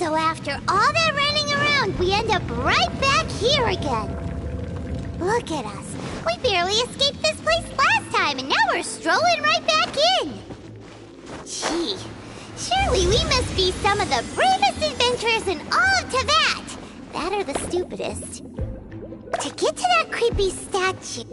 So after all that running around, we end up right back here again. Look at us. We barely escaped this place last time, and now we're strolling right back in. Gee, surely we must be some of the bravest adventurers in all of Teyvat. That or the stupidest. To get to that creepy statue...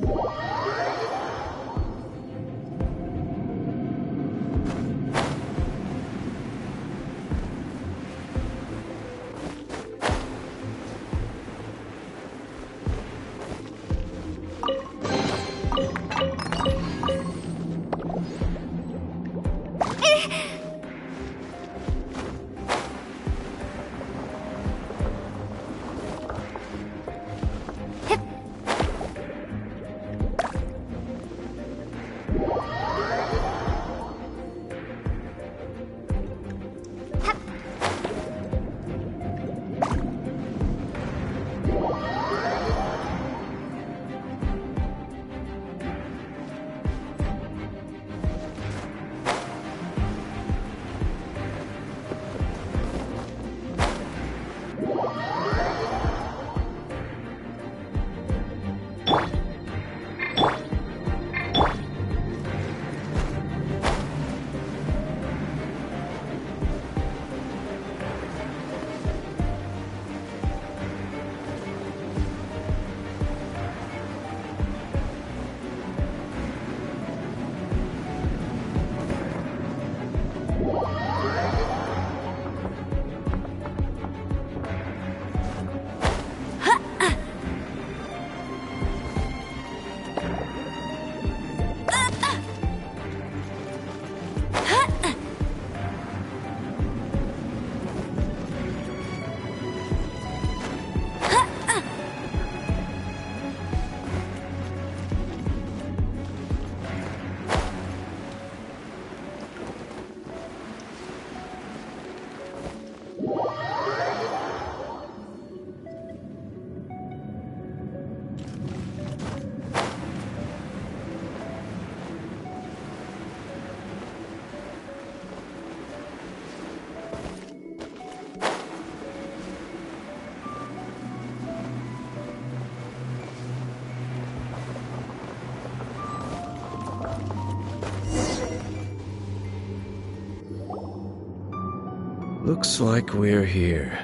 Looks like we're here.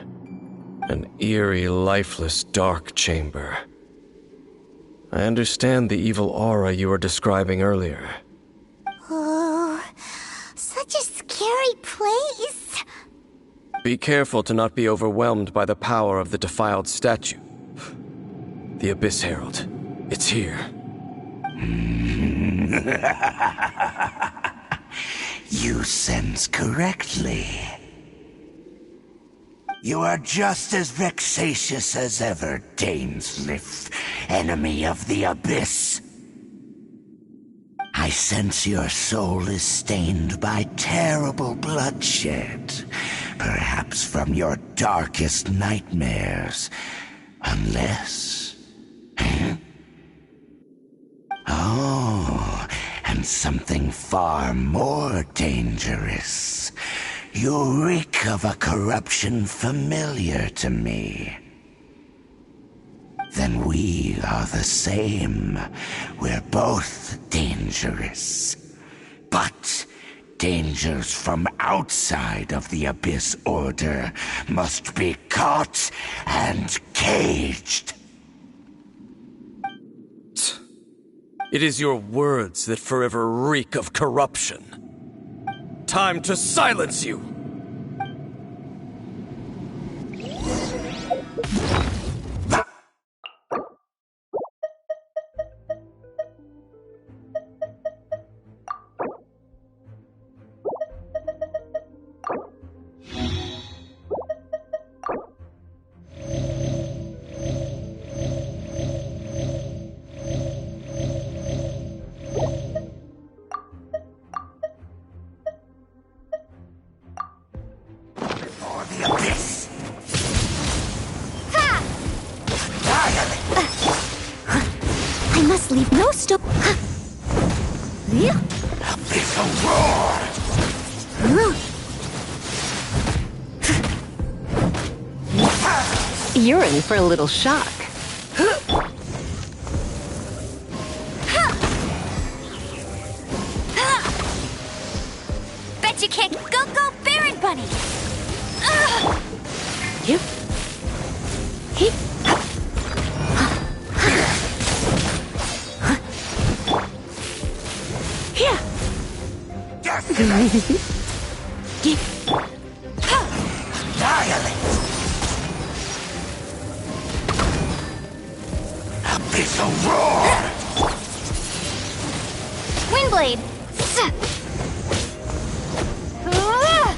An eerie, lifeless, dark chamber. I understand the evil aura you were describing earlier. Oh, such a scary place. Be careful to not be overwhelmed by the power of the defiled statue. The Abyss Herald. It's here. You sense correctly. You are just as vexatious as ever, Dainsmith, enemy of the Abyss. I sense your soul is stained by terrible bloodshed, perhaps from your darkest nightmares, unless... Oh, and something far more dangerous. You reek of a corruption familiar to me. Then we are the same. We're both dangerous. But dangers from outside of the Abyss Order must be caught and caged. It is your words that forever reek of corruption. Time to silence you! Leave no stone. Abyssal roar! You're in for a little shock. Bet you can't go Baron Bunny. Yep. Annihilate! Abyssal roar! Windblade. Annihilate!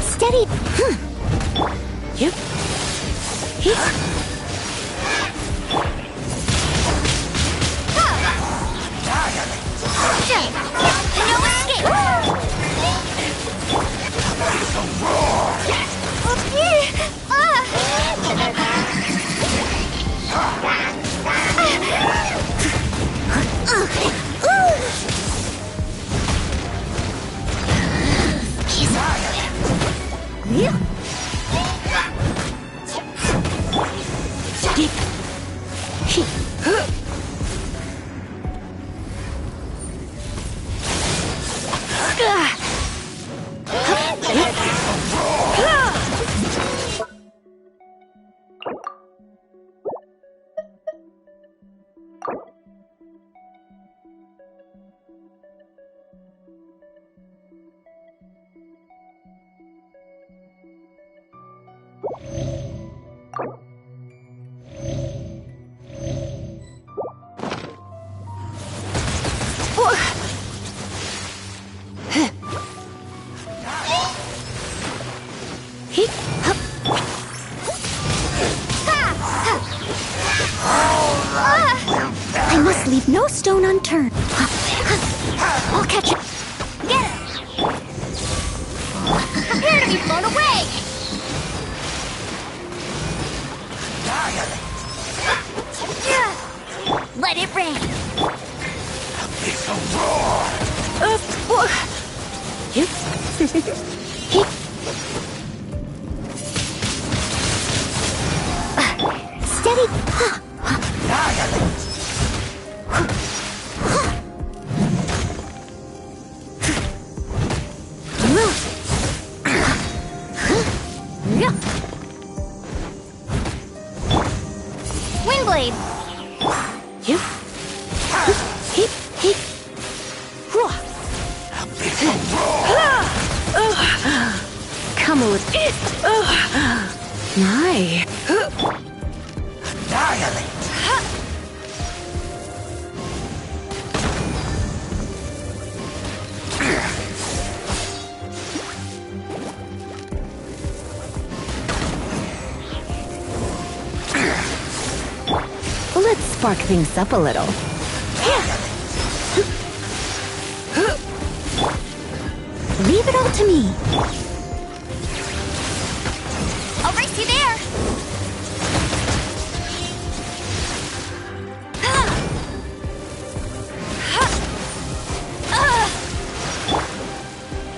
Steady. Yep. No escape. Abyssal roar! I must leave no stone unturned. I'll catch it. Get it! Prepare to be blown away! Let it rain! Abyssal roar! Yep. Steady! Annihilate! Windblade! Yep. Abyssal roar! Come a little. My. Annihilate! Annihilate! Let's spark things up a little. Leave it all to me. I'll race you there.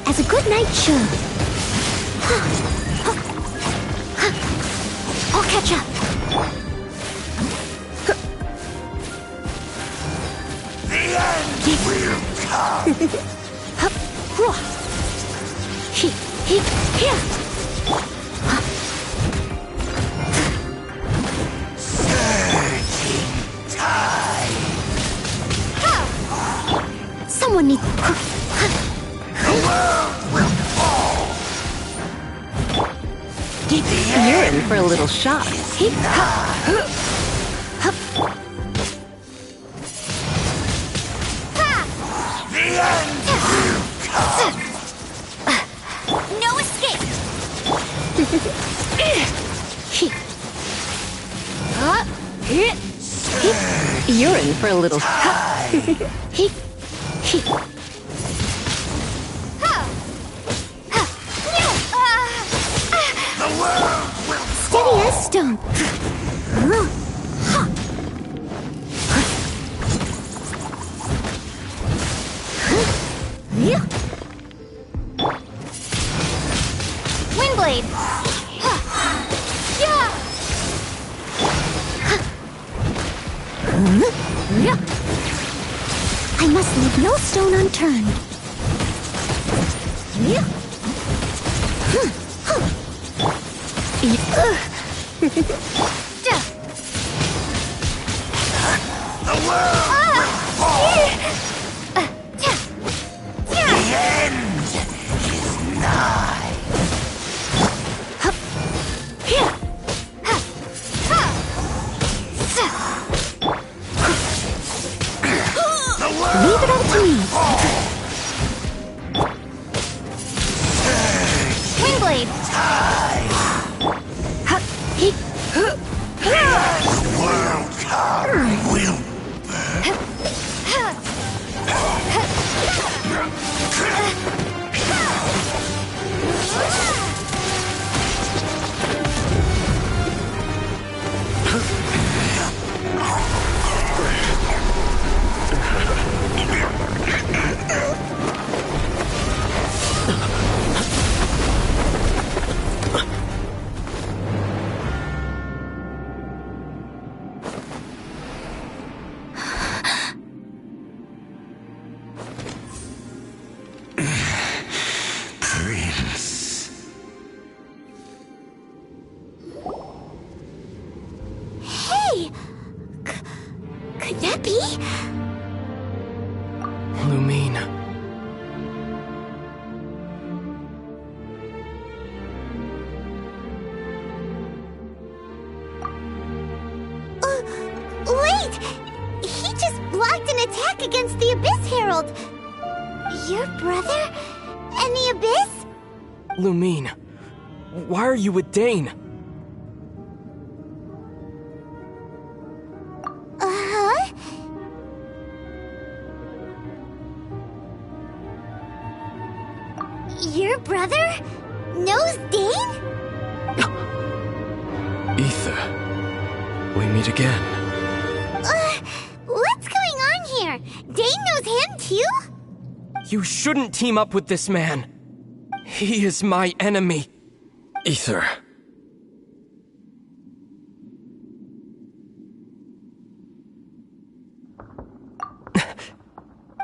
As a good knight should. I'll catch up. The end will come! Surging tide! Someone needs... The world will fall! You're in for a little shock. The end will come! No escape. You're in for a little... The world will Steady as stone. Windblade. I must leave no stone unturned. The world will fall! The end is nigh! The world Leave it all to me. Windblade. The world come will Prince. Hey! Could that be? Lumine. Wait! He just blocked an attack against the Abyss Herald. Your brother? And the Abyss? Lumine, why are you with Dane? Uh-huh. Your brother knows Dane? Ether. We meet again. What's going on here? Dane knows him too? You shouldn't team up with this man. He is my enemy. Ether.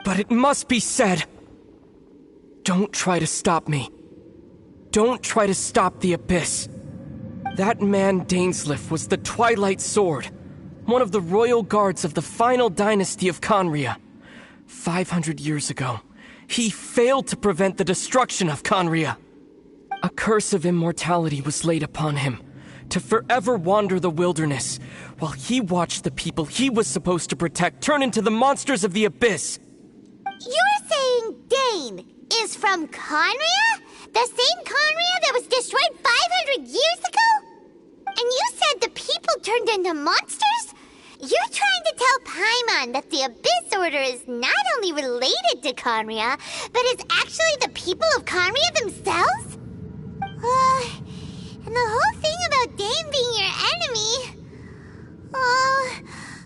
But it must be said. Don't try to stop me. Don't try to stop the Abyss. That man Dainsleif was the Twilight Sword, one of the royal guards of the final dynasty of Conria. 500 years ago, he failed to prevent the destruction of Conria. A curse of immortality was laid upon him, to forever wander the wilderness, while he watched the people he was supposed to protect turn into the monsters of the abyss. You're saying Dane is from Conria? The same Conria that was destroyed 500 years ago? And you said the people turned into monsters? You're trying to tell Paimon that the Abyss Order is not only related to Conria, but is actually the people of Conria themselves? And the whole thing about Dane being your enemy...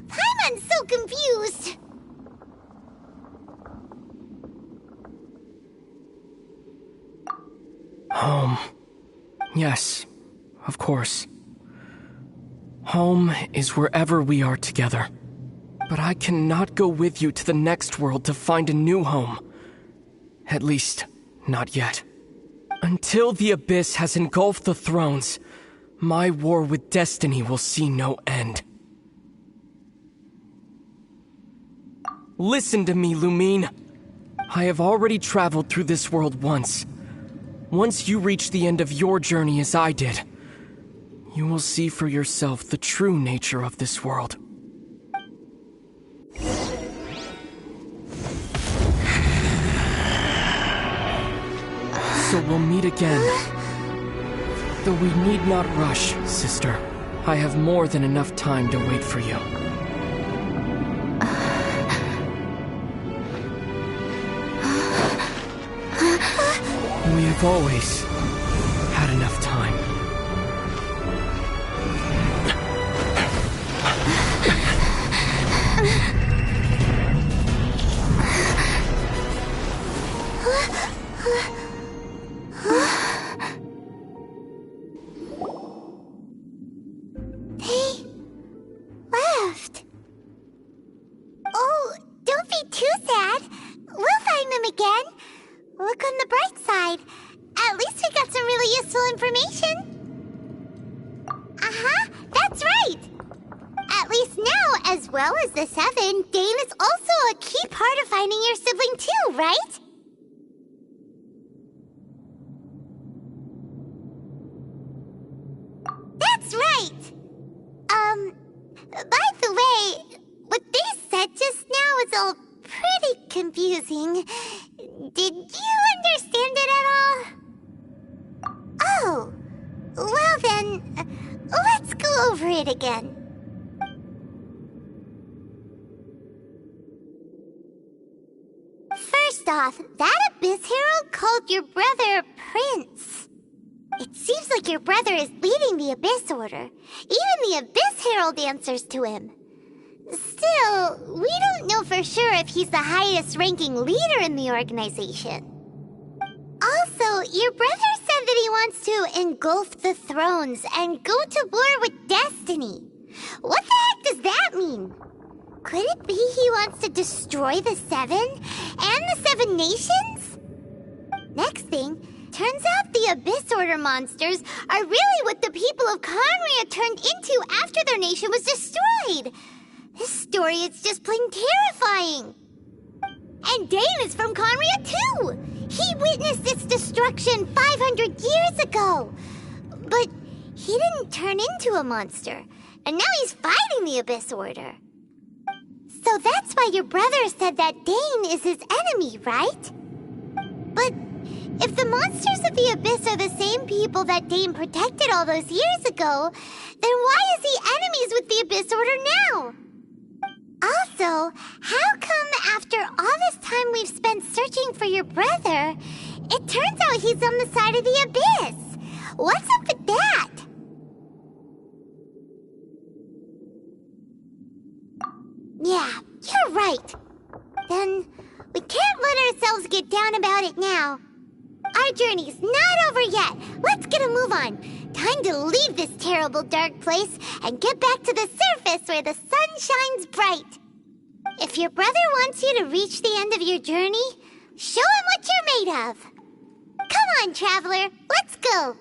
Paimon's so confused. Home. Yes, of course. Home is wherever we are together. But I cannot go with you to the next world to find a new home. At least, not yet. Until the Abyss has engulfed the thrones, my war with destiny will see no end. Listen to me, Lumine. I have already traveled through this world once. Once you reach the end of your journey as I did, you will see for yourself the true nature of this world. So we'll meet again. Though we need not rush, sister. I have more than enough time to wait for you. We have always had enough time. They left. Oh, don't be too sad. We'll find them again. Look on the bright side. At least we got some really useful information. That's right. At least now, as well as the Seven, Dane is also a key part of finding your sibling too, right? That's right. By the way, what they said just now is all pretty confusing. Did you understand it at all? Oh, well then, let's go over it again. First off, that Abyss Herald called your brother Prince. It seems like your brother is leading the Abyss Order. Even the Abyss Herald answers to him. Still, we don't know for sure if he's the highest-ranking leader in the organization. Also, your brother said that he wants to engulf the thrones and go to war with destiny. What the heck does that mean? Could it be he wants to destroy the Seven and the Seven Nations? Next thing, turns out the Abyss Order monsters are really what the people of Conria turned into after their nation was destroyed. This story is just plain terrifying. And Dane is from Conria too. He witnessed its destruction 500 years ago. But he didn't turn into a monster. And now he's fighting the Abyss Order. So that's why your brother said that Dane is his enemy, right? But if the monsters of the Abyss are the same people that Dane protected all those years ago, then why is he enemies with the Abyss Order now? Also, how come after all this time we've spent searching for your brother, it turns out he's on the side of the Abyss? What's up with that? Yeah, you're right. Then we can't let ourselves get down about it now. Our journey's not over yet. Let's get a move on. Time to leave this terrible dark place and get back to the surface where the sun shines bright. If your brother wants you to reach the end of your journey, show him what you're made of. Come on, traveler. Let's go.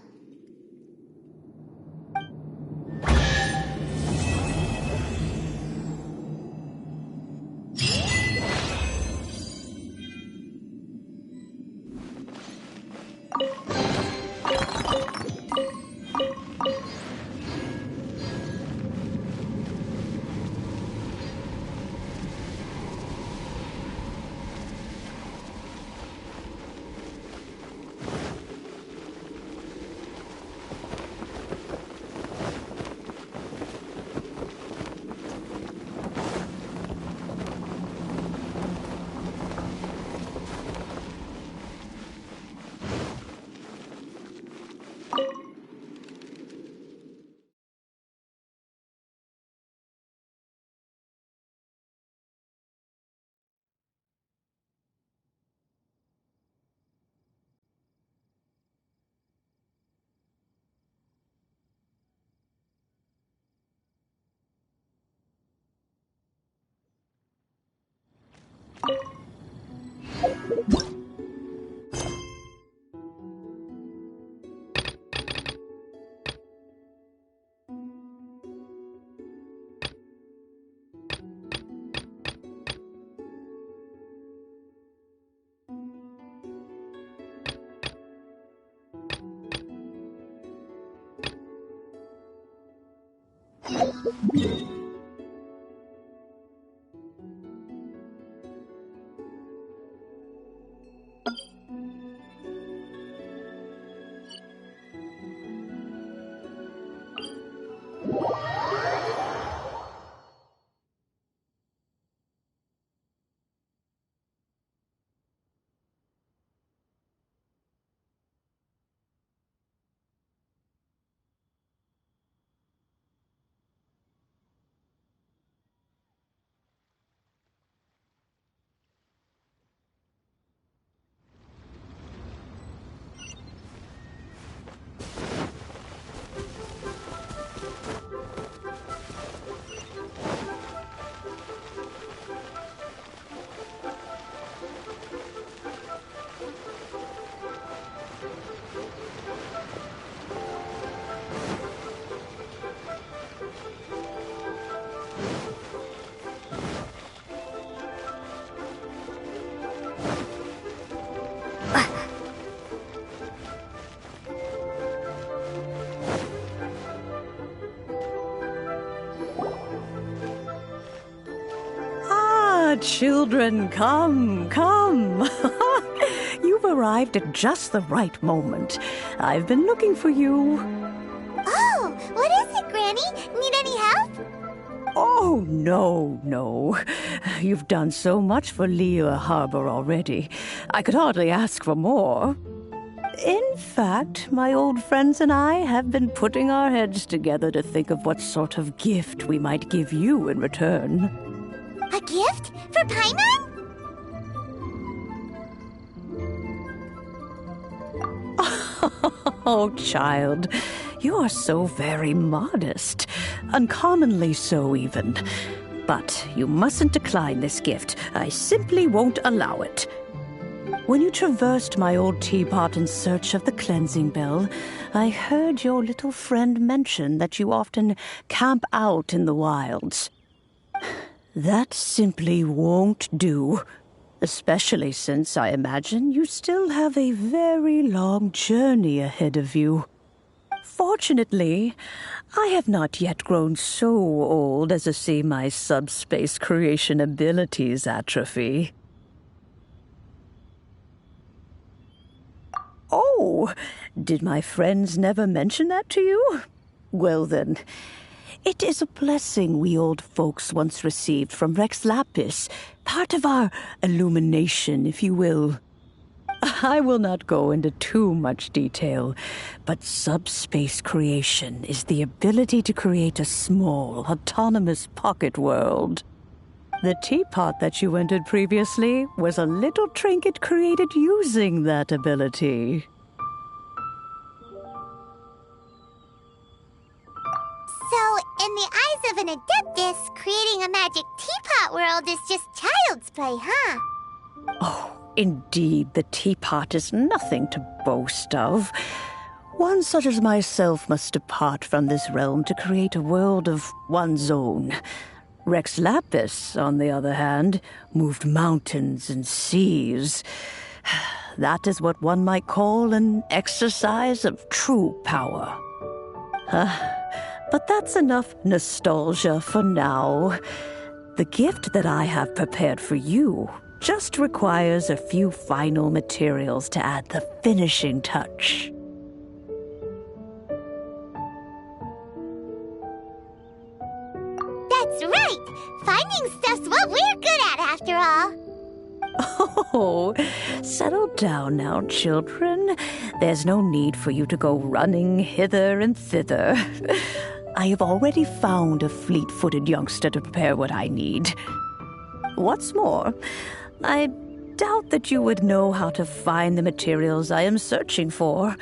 Children, come, come. You've arrived at just the right moment. I've been looking for you. Oh, what is it, Granny? Need any help? Oh, no. You've done so much for Liyue Harbor already. I could hardly ask for more. In fact, my old friends and I have been putting our heads together to think of what sort of gift we might give you in return. A gift? For Paimon? Oh, child, you are so very modest. Uncommonly so, even. But you mustn't decline this gift. I simply won't allow it. When you traversed my old teapot in search of the cleansing bell, I heard your little friend mention that you often camp out in the wilds. That simply won't do, especially since I imagine you still have a very long journey ahead of you. Fortunately, I have not yet grown so old as to see my subspace creation abilities atrophy. Oh, did my friends never mention that to you? Well then, it is a blessing we old folks once received from Rex Lapis, part of our illumination, if you will. I will not go into too much detail, but subspace creation is the ability to create a small, autonomous pocket world. The teapot that you entered previously was a little trinket created using that ability. So, in the eyes of an Adeptus, creating a magic teapot world is just child's play, huh? Oh, indeed, the teapot is nothing to boast of. One such as myself must depart from this realm to create a world of one's own. Rex Lapis, on the other hand, moved mountains and seas. That is what one might call an exercise of true power. But that's enough nostalgia for now. The gift that I have prepared for you just requires a few final materials to add the finishing touch. That's right! Finding stuff's what we're good at, after all. Oh, settle down now, children. There's no need for you to go running hither and thither. I have already found a fleet-footed youngster to prepare what I need. What's more, I doubt that you would know how to find the materials I am searching for.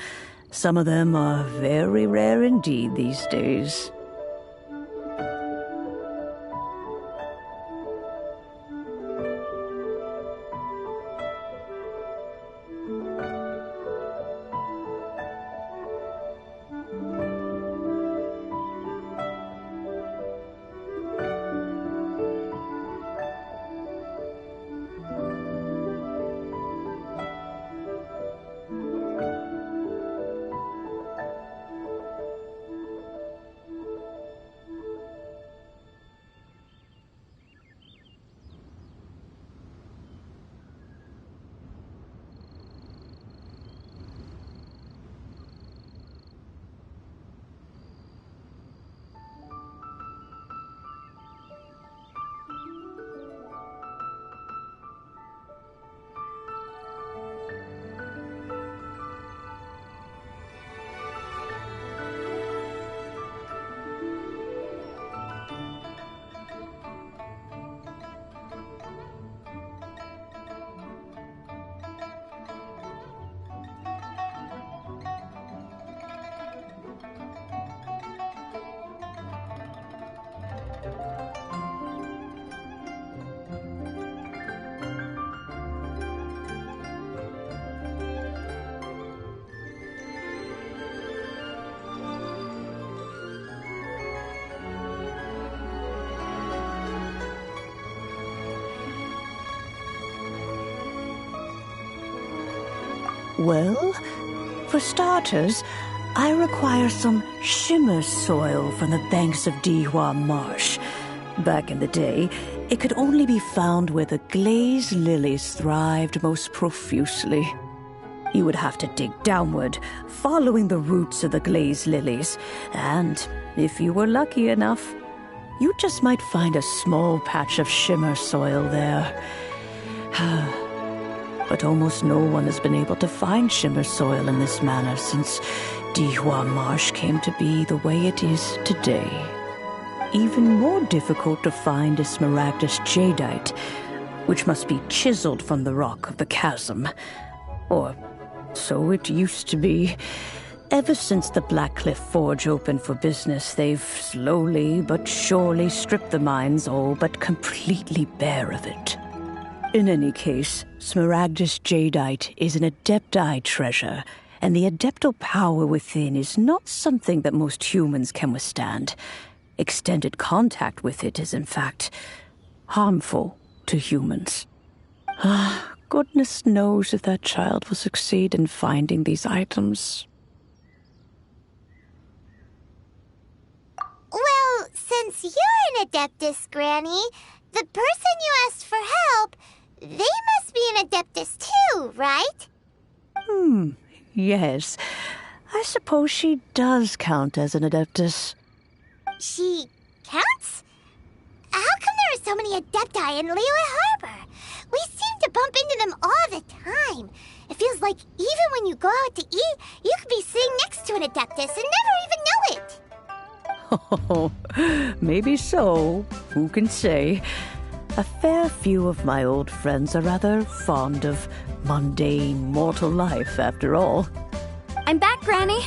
Some of them are very rare indeed these days. Well, for starters, I require some shimmer soil from the banks of Dihua Marsh. Back in the day, it could only be found where the glaze lilies thrived most profusely. You would have to dig downward, following the roots of the glaze lilies, and if you were lucky enough, you just might find a small patch of shimmer soil there. But almost no one has been able to find shimmer soil in this manner since Dihua Marsh came to be the way it is today. Even more difficult to find is Mrajtheartist jadeite, which must be chiseled from the rock of the chasm. Or so it used to be. Ever since the Blackcliff Forge opened for business, they've slowly but surely stripped the mines all but completely bare of it. In any case, Mrajtheartist jadeite is an adepti treasure, and the adeptal power within is not something that most humans can withstand. Extended contact with it is, in fact, harmful to humans. Goodness knows if that child will succeed in finding these items. Well, since you're an Adeptus, Granny, the person you asked for help, they must be an Adeptus too, right? Yes. I suppose she does count as an Adeptus. She counts? How come there are so many Adepti in Liyue Harbor? We seem to bump into them all the time. It feels like even when you go out to eat, you could be sitting next to an Adeptus and never even know it. Oh, maybe so. Who can say? A fair few of my old friends are rather fond of mundane mortal life, after all. I'm back, Granny.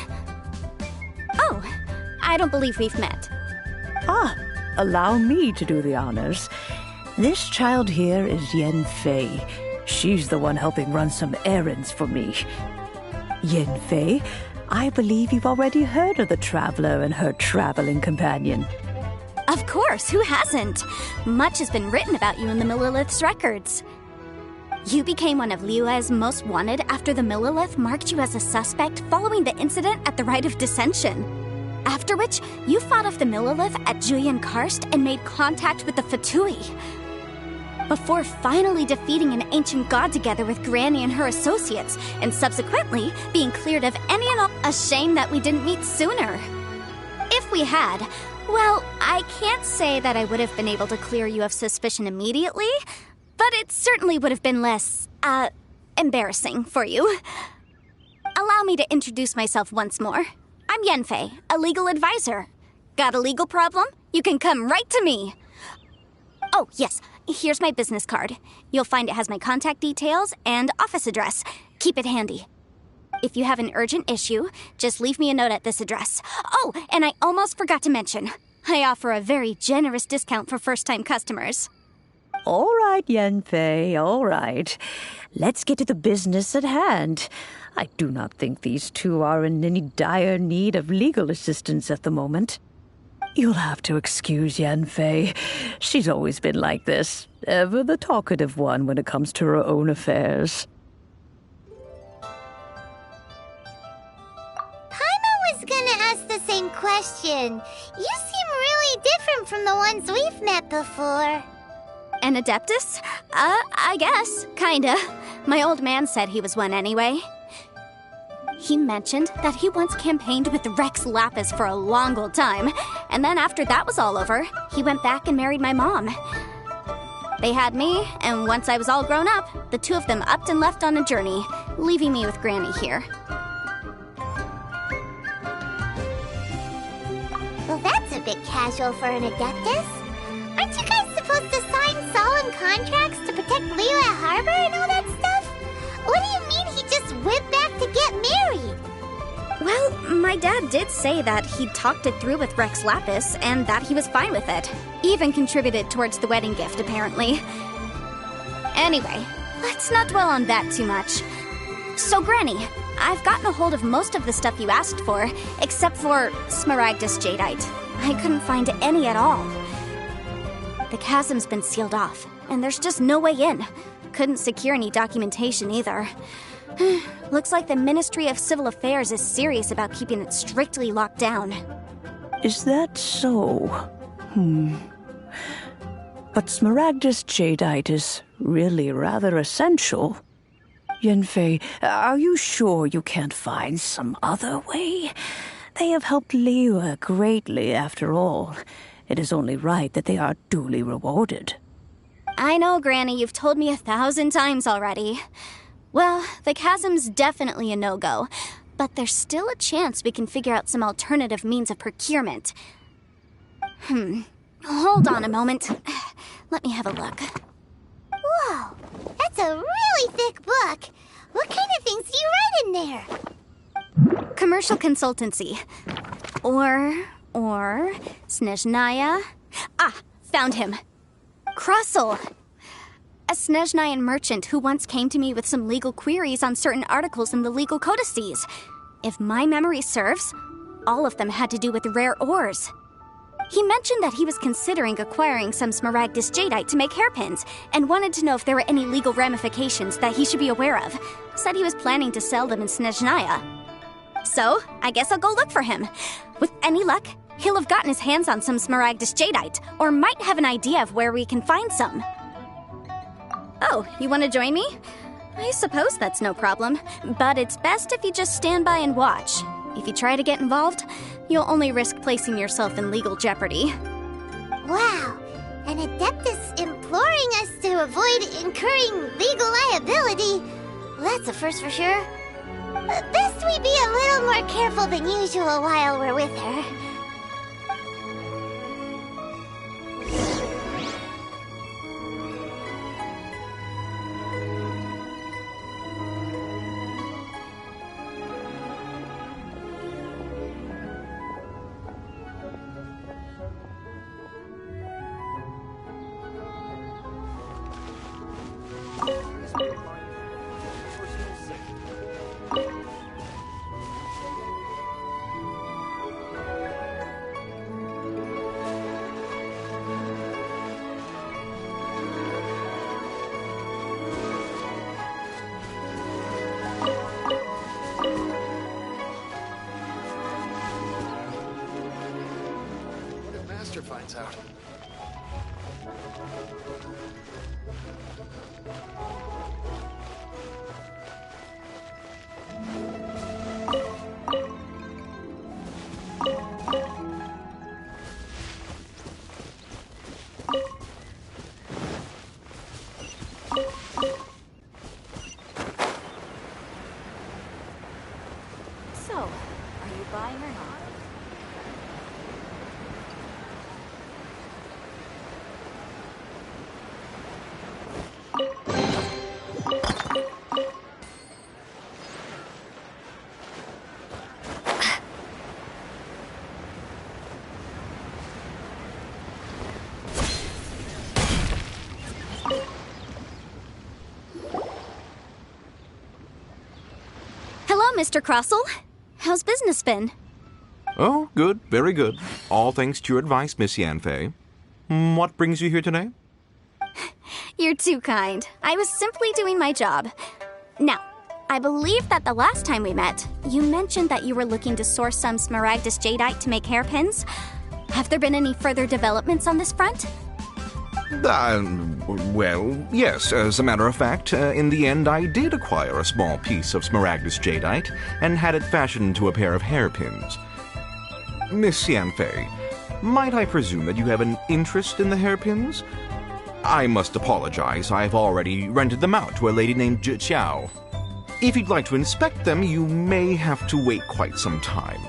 Oh, I don't believe we've met. Allow me to do the honors. This child here is Yen Fei. She's the one helping run some errands for me. Yen Fei, I believe you've already heard of the traveler and her traveling companion. Of course, who hasn't? Much has been written about you in the Millilith's records. You became one of Liyue's most wanted after the Millilith marked you as a suspect following the incident at the Rite of Dissension. After which, you fought off the Millilith at Julian Karst and made contact with the Fatui. Before finally defeating an ancient god together with Granny and her associates, and subsequently being cleared of any and all. A shame that we didn't meet sooner. If we had, well, I can't say that I would have been able to clear you of suspicion immediately, but it certainly would have been less, embarrassing for you. Allow me to introduce myself once more. I'm Yenfei, a legal advisor. Got a legal problem? You can come right to me. Oh, yes, here's my business card. You'll find it has my contact details and office address. Keep it handy. If you have an urgent issue, just leave me a note at this address. Oh, and I almost forgot to mention, I offer a very generous discount for first-time customers. All right, Yenfei, all right. Let's get to the business at hand. I do not think these two are in any dire need of legal assistance at the moment. You'll have to excuse Yenfei. She's always been like this, ever the talkative one when it comes to her own affairs. Paimon was gonna ask the same question. You seem really different from the ones we've met before. An Adeptus? I guess. Kinda. My old man said he was one anyway. He mentioned that he once campaigned with Rex Lapis for a long old time, and then after that was all over, he went back and married my mom. They had me, and once I was all grown up, the two of them upped and left on a journey, leaving me with Granny here. Well, that's a bit casual for an Adeptus. Aren't you guys supposed to sign solemn contracts to protect Liyue Harbor and all that stuff? What do you mean he just went back to get married? Well, my dad did say that he'd talked it through with Rex Lapis and that he was fine with it. Even contributed towards the wedding gift, apparently. Anyway, let's not dwell on that too much. So, Granny, I've gotten a hold of most of the stuff you asked for, except for Smaragdus jadeite. I couldn't find any at all. The chasm's been sealed off, and there's just no way in. couldn't secure any documentation either. Looks like the Ministry of Civil Affairs is serious about keeping it strictly locked down. Is that so? But Smaragdus jadeite is really rather essential. Yanfei, are you sure you can't find some other way? They have helped Liyue greatly, after all. It is only right that they are duly rewarded. I know, Granny, you've told me 1,000 times already. Well, the chasm's definitely a no-go, but there's still a chance we can figure out some alternative means of procurement. Hold on a moment. Let me have a look. Whoa, that's a really thick book. What kind of things do you write in there? Commercial consultancy. Or Snezhnaya. Ah, found him. Krusell. A Snezhnayan merchant who once came to me with some legal queries on certain articles in the legal codices. If my memory serves, all of them had to do with rare ores. He mentioned that he was considering acquiring some Smaragdus jadeite to make hairpins, and wanted to know if there were any legal ramifications that he should be aware of. Said he was planning to sell them in Snezhnaya. So, I guess I'll go look for him. With any luck, he'll have gotten his hands on some Smaragdus jadeite, or might have an idea of where we can find some. Oh, you want to join me? I suppose that's no problem, but it's best if you just stand by and watch. If you try to get involved, you'll only risk placing yourself in legal jeopardy. Wow, an Adeptus imploring us to avoid incurring legal liability. Well, that's a first for sure. Best we be a little more careful than usual while we're with her. Finds out. So, are you buying or not? Mr. Krusell. How's business been? Oh, good. Very good. All thanks to your advice, Miss Yanfei. What brings you here today? You're too kind. I was simply doing my job. Now, I believe that the last time we met, you mentioned that you were looking to source some Smaragdus jadeite to make hairpins. Have there been any further developments on this front? Well, yes. As a matter of fact, in the end, I did acquire a small piece of Smaragdus jadeite and had it fashioned into a pair of hairpins. Miss Yanfei, might I presume that you have an interest in the hairpins? I must apologize. I've already rented them out to a lady named Zhiqiao. If you'd like to inspect them, you may have to wait quite some time.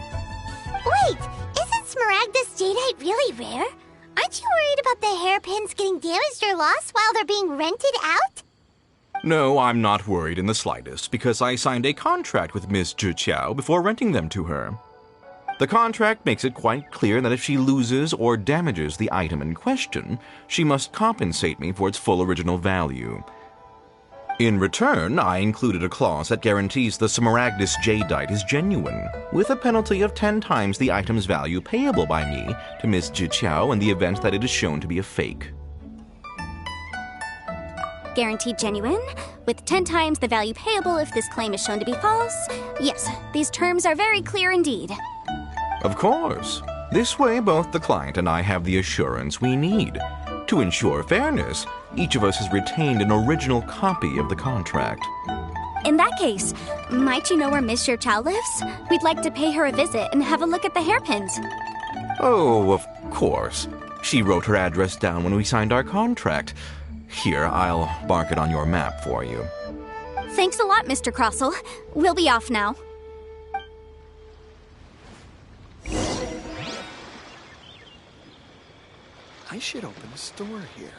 Wait, isn't Smaragdus jadeite really rare? Aren't you worried about the hairpins getting damaged or lost while they're being rented out? No, I'm not worried in the slightest, because I signed a contract with Miss Zhiqiao before renting them to her. The contract makes it quite clear that if she loses or damages the item in question, she must compensate me for its full original value. In return, I included a clause that guarantees the Smaragdus jadeite is genuine, with a penalty of 10 times the item's value payable by me to Miss Zhiqiao in the event that it is shown to be a fake. Guaranteed genuine, with 10 times the value payable if this claim is shown to be false. Yes, these terms are very clear indeed. Of course. This way, both the client and I have the assurance we need. To ensure fairness, each of us has retained an original copy of the contract. In that case, might you know where Miss Chow lives? We'd like to pay her a visit and have a look at the hairpins. Oh, of course. She wrote her address down when we signed our contract. Here, I'll mark it on your map for you. Thanks a lot, Mr. Crossell. We'll be off now. I should open a store here.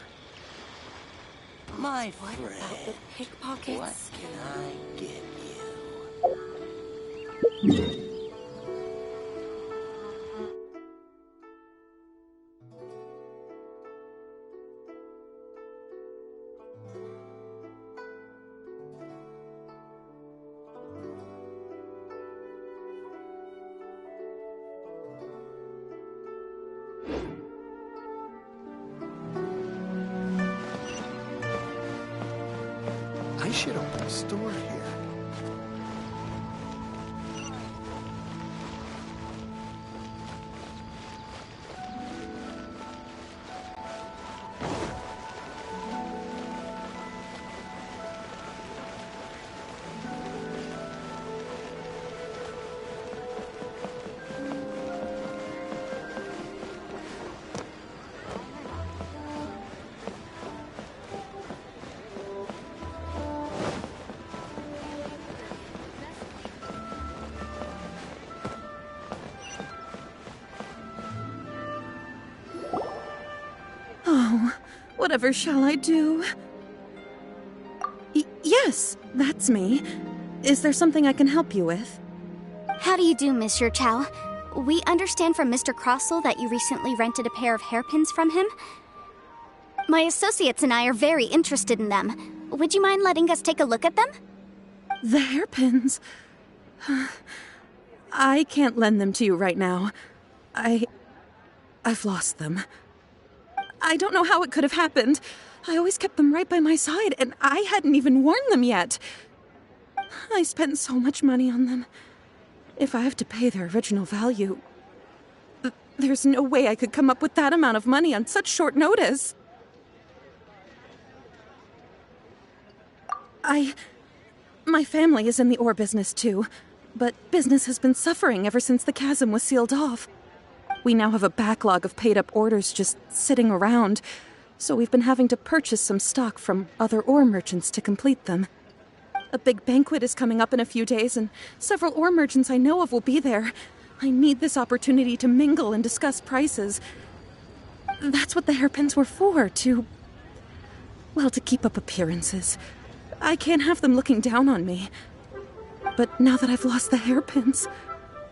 My friend, the pickpockets? what can I get you? I should open a store here. Whatever shall I do? Yes, that's me. Is there something I can help you with? How do you do, Monsieur Chow? We understand from Mr. Crossell that you recently rented a pair of hairpins from him. My associates and I are very interested in them. Would you mind letting us take a look at them? The hairpins? I can't lend them to you right now. I've lost them. I don't know how it could have happened. I always kept them right by my side, and I hadn't even worn them yet. I spent so much money on them. If I have to pay their original value, there's no way I could come up with that amount of money on such short notice. My family is in the ore business too, but business has been suffering ever since the chasm was sealed off. We now have a backlog of paid-up orders just sitting around, so we've been having to purchase some stock from other ore merchants to complete them. A big banquet is coming up in a few days, and several ore merchants I know of will be there. I need this opportunity to mingle and discuss prices. That's what the hairpins were for, to keep up appearances. I can't have them looking down on me. But now that I've lost the hairpins,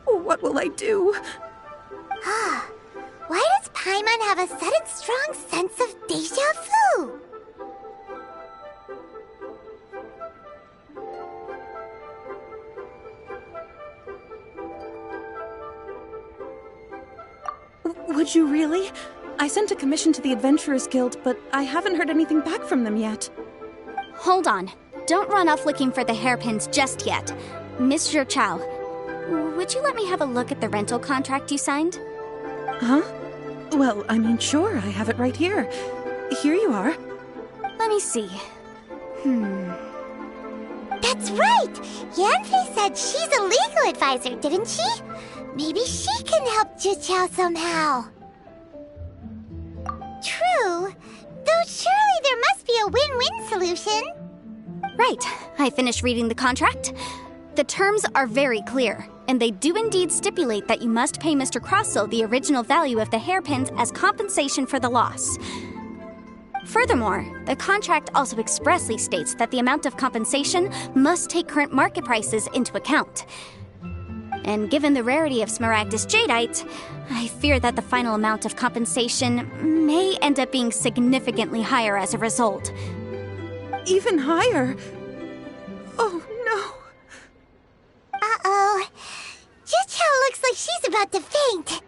what will I do? Why does Paimon have a sudden strong sense of deja vu? Would you really? I sent a commission to the Adventurers Guild, but I haven't heard anything back from them yet. Hold on. Don't run off looking for the hairpins just yet. Mr. Chow, would you let me have a look at the rental contract you signed? Huh? Well, I mean, sure, I have it right here. Here you are. Let me see. That's right! Yanfei said she's a legal advisor, didn't she? Maybe she can help Juqiao somehow. True. Though surely there must be a win-win solution. Right. I finished reading the contract. The terms are very clear, and they do indeed stipulate that you must pay Mr. Crossell the original value of the hairpins as compensation for the loss. Furthermore, the contract also expressly states that the amount of compensation must take current market prices into account. And given the rarity of Mrajtheartist jadeite, I fear that the final amount of compensation may end up being significantly higher as a result. Even higher? Oh, no. Uh-oh. Juqiao looks like she's about to faint.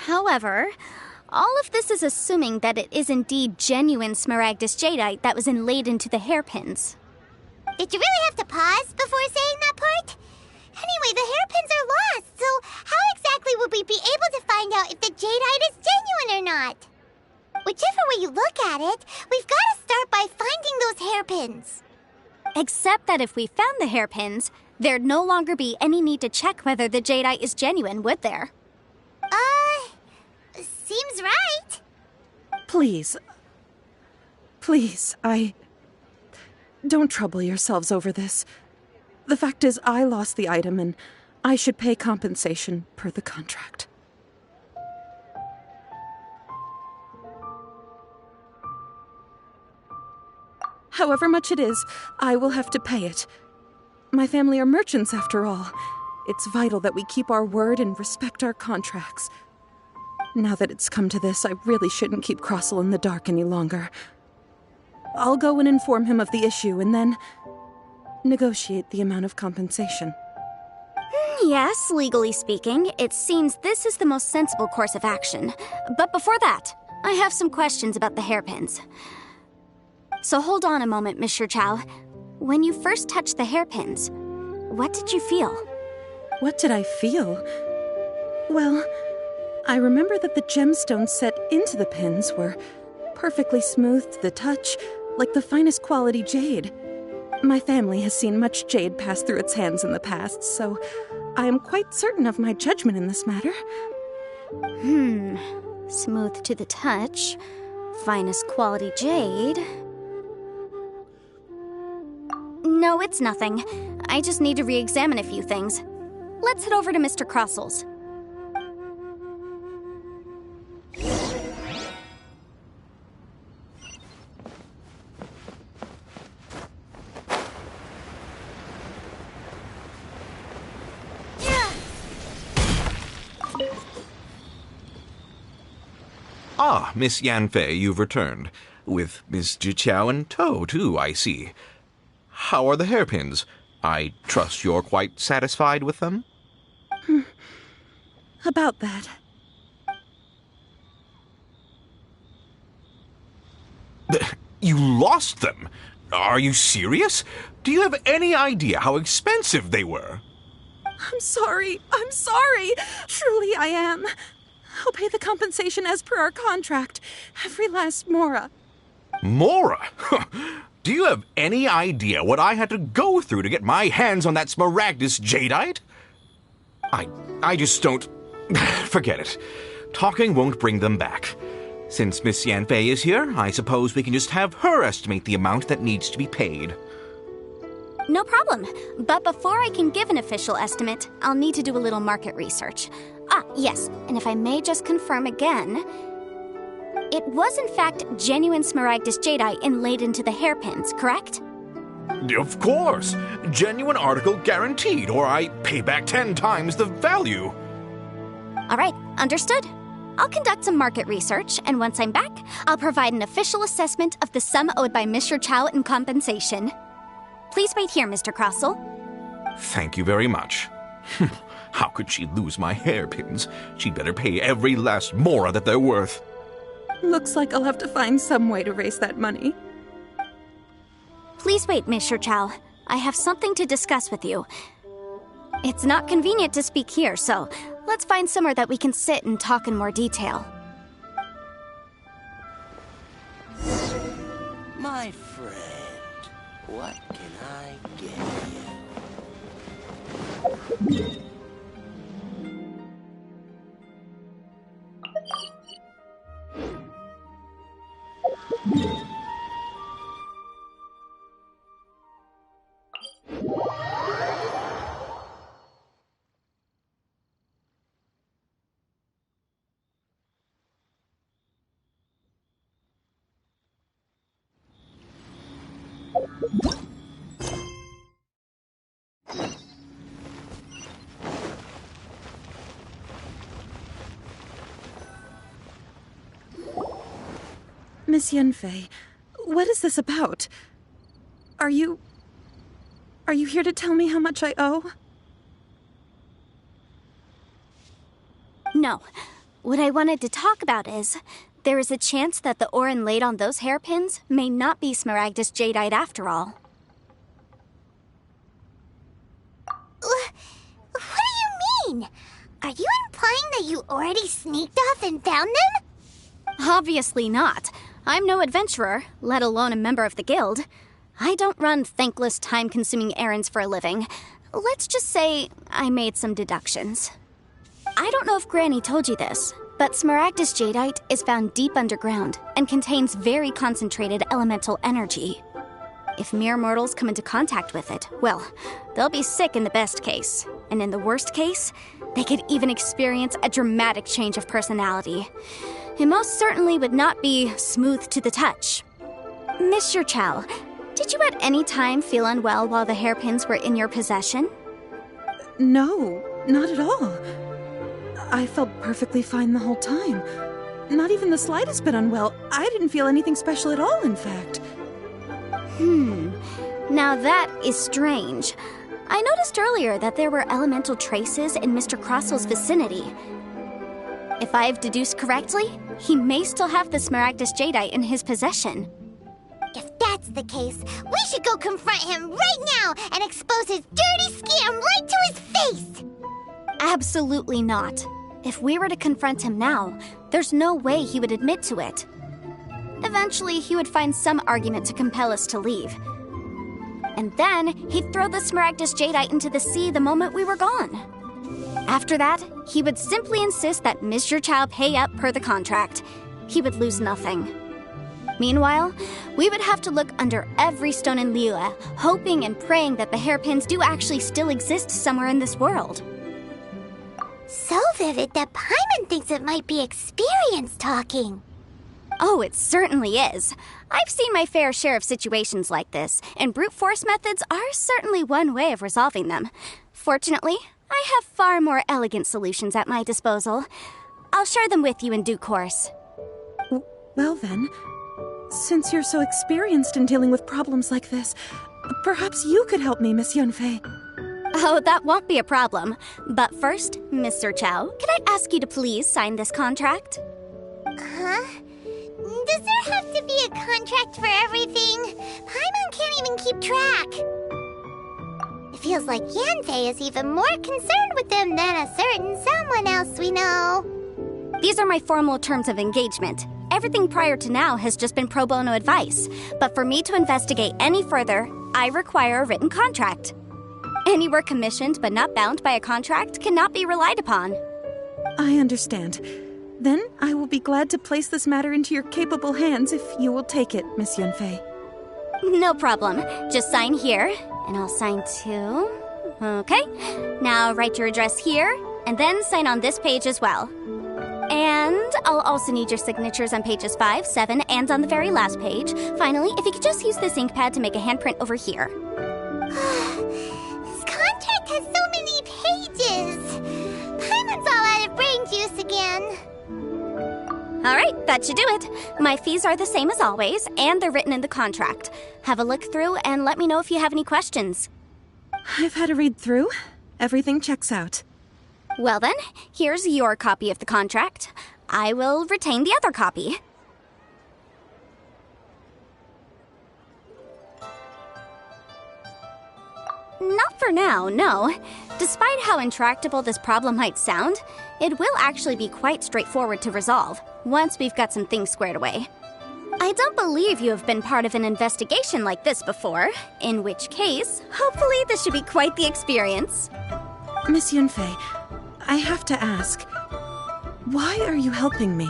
However, All of this is assuming that it is indeed genuine Smaragdus jadeite that was inlaid into the hairpins. Did you really have to pause before saying that part? Anyway, the hairpins are lost, so how exactly would we be able to find out if the jadeite is genuine or not? Whichever way you look at it, we've got to start by finding those hairpins. Except that if we found the hairpins, there'd no longer be any need to check whether the jadeite is genuine, would there? Seems right. Please. Please, Don't trouble yourselves over this. The fact is, I lost the item, and I should pay compensation per the contract. However much it is, I will have to pay it. My family are merchants, after all. It's vital that we keep our word and respect our contracts. Now that it's come to this, I really shouldn't keep Crossel in the dark any longer. I'll go and inform him of the issue, and then negotiate the amount of compensation. Yes, legally speaking, it seems this is the most sensible course of action. But before that, I have some questions about the hairpins. So hold on a moment, Mr. Chow. When you first touched the hairpins, what did you feel? What did I feel? Well, I remember that the gemstones set into the pins were perfectly smooth to the touch, like the finest quality jade. My family has seen much jade pass through its hands in the past, so I am quite certain of my judgment in this matter. Smooth to the touch, finest quality jade. No, it's nothing. I just need to re-examine a few things. Let's head over to Mr. Crossel's. Ah, Miss Yanfei, you've returned. With Miss Jiqiao in tow, too, I see. How are the hairpins? I trust you're quite satisfied with them? About that. You lost them? Are you serious? Do you have any idea how expensive they were? I'm sorry. Truly I am. I'll pay the compensation as per our contract. Every last mora. Mora? Do you have any idea what I had to go through to get my hands on that Smaragdus jadeite? I just don't... Forget it. Talking won't bring them back. Since Miss Yanfei is here, I suppose we can just have her estimate the amount that needs to be paid. No problem. But before I can give an official estimate, I'll need to do a little market research. Ah, yes, and if I may just confirm again, it was in fact genuine Smaragdus jadeite inlaid into the hairpins, correct? Of course! Genuine article guaranteed, or I pay back 10 times the value. All right, understood. I'll conduct some market research, and once I'm back, I'll provide an official assessment of the sum owed by Mr. Chow in compensation. Please wait here, Mr. Crossel. Thank you very much. How could she lose my hairpins? She'd better pay every last mora that they're worth. Looks like I'll have to find some way to raise that money. Please wait, Mr. Chow. I have something to discuss with you. It's not convenient to speak here, so let's find somewhere that we can sit and talk in more detail. My friend, what can I get you? Miss Yanfei, what is this about? Are you here to tell me how much I owe? No. What I wanted to talk about is, there is a chance that the ore inlaid on those hairpins may not be Smaragdus jadeite after all. What do you mean? Are you implying that you already sneaked off and found them? Obviously not. I'm no adventurer, let alone a member of the guild. I don't run thankless, time-consuming errands for a living. Let's just say I made some deductions. I don't know if Granny told you this, but Smaragdus jadeite is found deep underground and contains very concentrated elemental energy. If mere mortals come into contact with it, well, they'll be sick in the best case. And in the worst case, they could even experience a dramatic change of personality. It most certainly would not be smooth to the touch. Mr. Chow, did you at any time feel unwell while the hairpins were in your possession? No, not at all. I felt perfectly fine the whole time. Not even the slightest bit unwell. I didn't feel anything special at all, in fact. Now that is strange. I noticed earlier that there were elemental traces in Mr. Crossel's vicinity. If I've deduced correctly, he may still have the Smaragdus jadeite in his possession. If that's the case, we should go confront him right now and expose his dirty scam right to his face! Absolutely not. If we were to confront him now, there's no way he would admit to it. Eventually, he would find some argument to compel us to leave. And then, he'd throw the Smaragdus jadeite into the sea the moment we were gone. After that, he would simply insist that Mr. Chow pay up per the contract. He would lose nothing. Meanwhile, we would have to look under every stone in Liyue, hoping and praying that the hairpins do actually still exist somewhere in this world. So vivid that Paimon thinks it might be experience talking. Oh, it certainly is. I've seen my fair share of situations like this, and brute force methods are certainly one way of resolving them. Fortunately, I have far more elegant solutions at my disposal. I'll share them with you in due course. Well then, since you're so experienced in dealing with problems like this, perhaps you could help me, Miss Yunfei. Oh, that won't be a problem. But first, Mr. Chow, could I ask you to please sign this contract? Huh? Does there have to be a contract for everything? Paimon can't even keep track. It feels like Yanfei is even more concerned with them than a certain someone else we know. These are my formal terms of engagement. Everything prior to now has just been pro bono advice. But for me to investigate any further, I require a written contract. Any work commissioned but not bound by a contract cannot be relied upon. I understand. Then I will be glad to place this matter into your capable hands if you will take it, Miss Yunfei. No problem. Just sign here, and I'll sign too. Okay. Now write your address here, and then sign on this page as well. And I'll also need your signatures on pages 5, 7, and on the very last page. Finally, if you could just use this ink pad to make a handprint over here. This contract has so many pages. Paimon's all out of brain juice again. All right, that should do it. My fees are the same as always, and they're written in the contract. Have a look through and let me know if you have any questions. I've had a read through. Everything checks out. Well then, here's your copy of the contract. I will retain the other copy. Not for now, no. Despite how intractable this problem might sound, it will actually be quite straightforward to resolve, once we've got some things squared away. I don't believe you have been part of an investigation like this before, in which case, hopefully this should be quite the experience. Miss Yunfei, I have to ask, why are you helping me?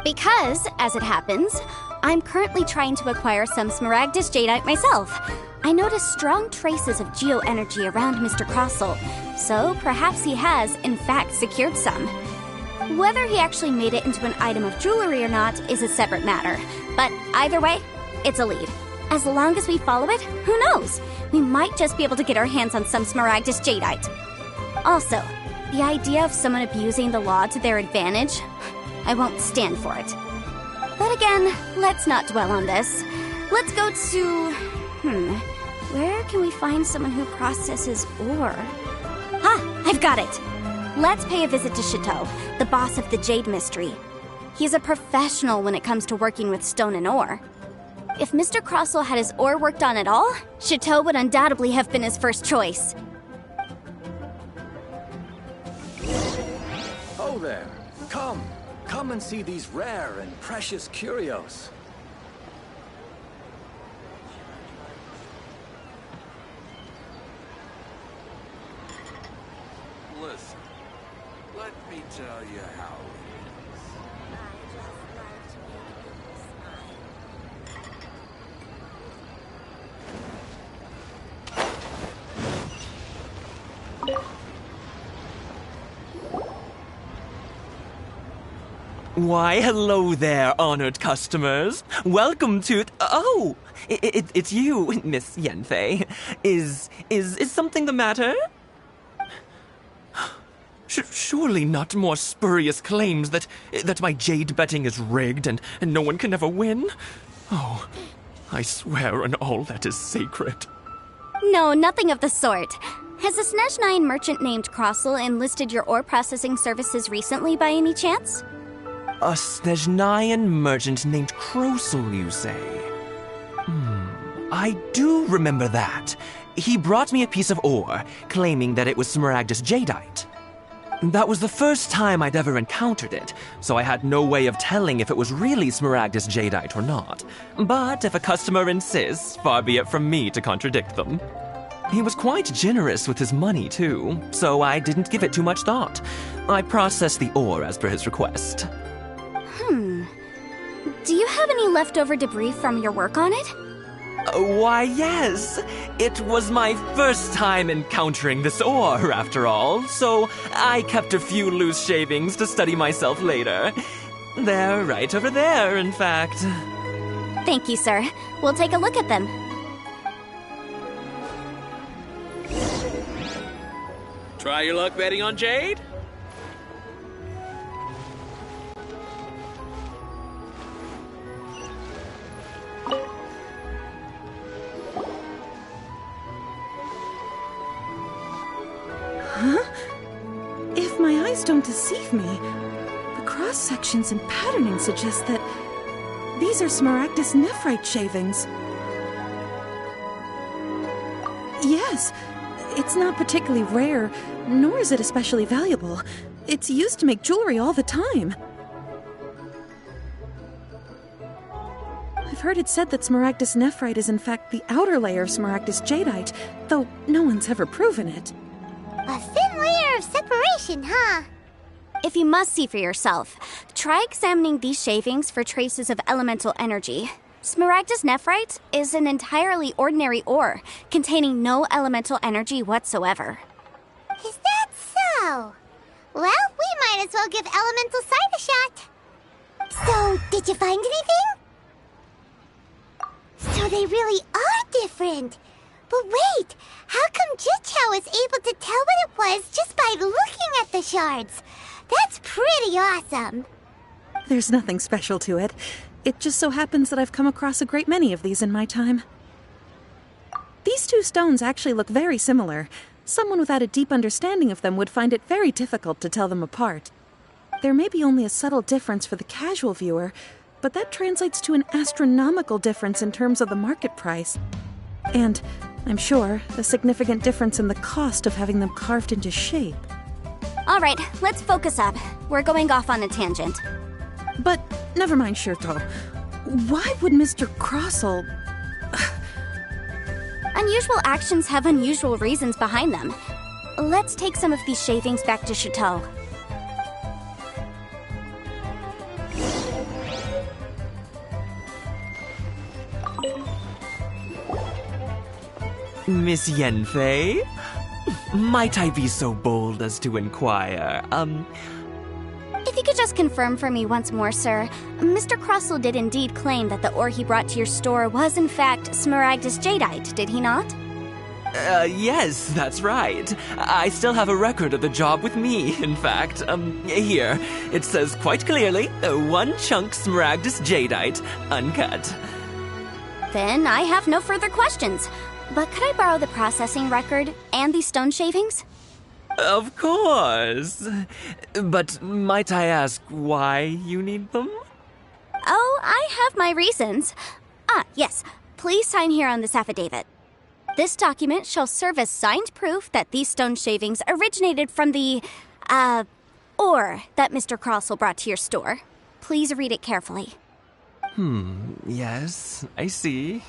Because, as it happens, I'm currently trying to acquire some Smaragdus jadeite myself. I noticed strong traces of geoenergy around Mr. Crossel, so perhaps he has, in fact, secured some. Whether he actually made it into an item of jewelry or not is a separate matter, but either way, it's a lead. As long as we follow it, who knows? We might just be able to get our hands on some Smaragdus jadeite. Also, the idea of someone abusing the law to their advantage, I won't stand for it. But again, let's not dwell on this. Let's go to... where can we find someone who processes ore? Ah, I've got it! Let's pay a visit to Chateau, the boss of the Jade Mystery. He's a professional when it comes to working with stone and ore. If Mr. Crossell had his ore worked on at all, Chateau would undoubtedly have been his first choice. Oh there. Come and see these rare and precious curios. Listen, let me tell you how it is. Why, hello there, honored customers. Welcome to... Oh! It's you, Miss Yenfei. Is something the matter? Surely not more spurious claims that my jade betting is rigged and no one can ever win? Oh, I swear on all that is sacred. No, nothing of the sort. Has a Snezhnine merchant named Crossell enlisted your ore processing services recently by any chance? A Snezhnine merchant named Crossell, you say? I do remember that. He brought me a piece of ore, claiming that it was Smaragdus jadeite. That was the first time I'd ever encountered it, so I had no way of telling if it was really Smaragdus jadeite or not. But if a customer insists, far be it from me to contradict them. He was quite generous with his money, too, so I didn't give it too much thought. I processed the ore as per his request. Do you have any leftover debris from your work on it? Why, yes. It was my first time encountering this ore, after all, so I kept a few loose shavings to study myself later. They're right over there, in fact. Thank you, sir. We'll take a look at them. Try your luck betting on Jade? If my eyes don't deceive me, the cross-sections and patterning suggest that these are Smaragdus nephrite shavings. Yes, it's not particularly rare, nor is it especially valuable. It's used to make jewelry all the time. I've heard it said that Smaragdus nephrite is in fact the outer layer of Smaragdus jadeite, though no one's ever proven it. A thin layer of separation, huh? If you must see for yourself, try examining these shavings for traces of elemental energy. Smaragdus nephrite is an entirely ordinary ore, containing no elemental energy whatsoever. Is that so? Well, we might as well give elemental sight a shot. So, did you find anything? So they really are different. But wait, how come Jichao was able to tell what it was just by looking at the shards? That's pretty awesome. There's nothing special to it. It just so happens that I've come across a great many of these in my time. These two stones actually look very similar. Someone without a deep understanding of them would find it very difficult to tell them apart. There may be only a subtle difference for the casual viewer, but that translates to an astronomical difference in terms of the market price. And, I'm sure, a significant difference in the cost of having them carved into shape. All right, let's focus up. We're going off on a tangent. But never mind, Shirto. Why would Mr. Crossell... Unusual actions have unusual reasons behind them. Let's take some of these shavings back to Chateau. Miss Yenfei? Might I be so bold as to inquire, If you could just confirm for me once more, sir. Mr. Crossell did indeed claim that the ore he brought to your store was in fact Smaragdus jadeite, did he not? Yes, that's right. I still have a record of the job with me, in fact. Here. It says quite clearly, 1 chunk Smaragdus jadeite, uncut. Then I have no further questions. But could I borrow the processing record and these stone shavings? Of course. But might I ask why you need them? Oh, I have my reasons. Yes. Please sign here on this affidavit. This document shall serve as signed proof that these stone shavings originated from the, ore that Mr. Crossell brought to your store. Please read it carefully. Yes, I see.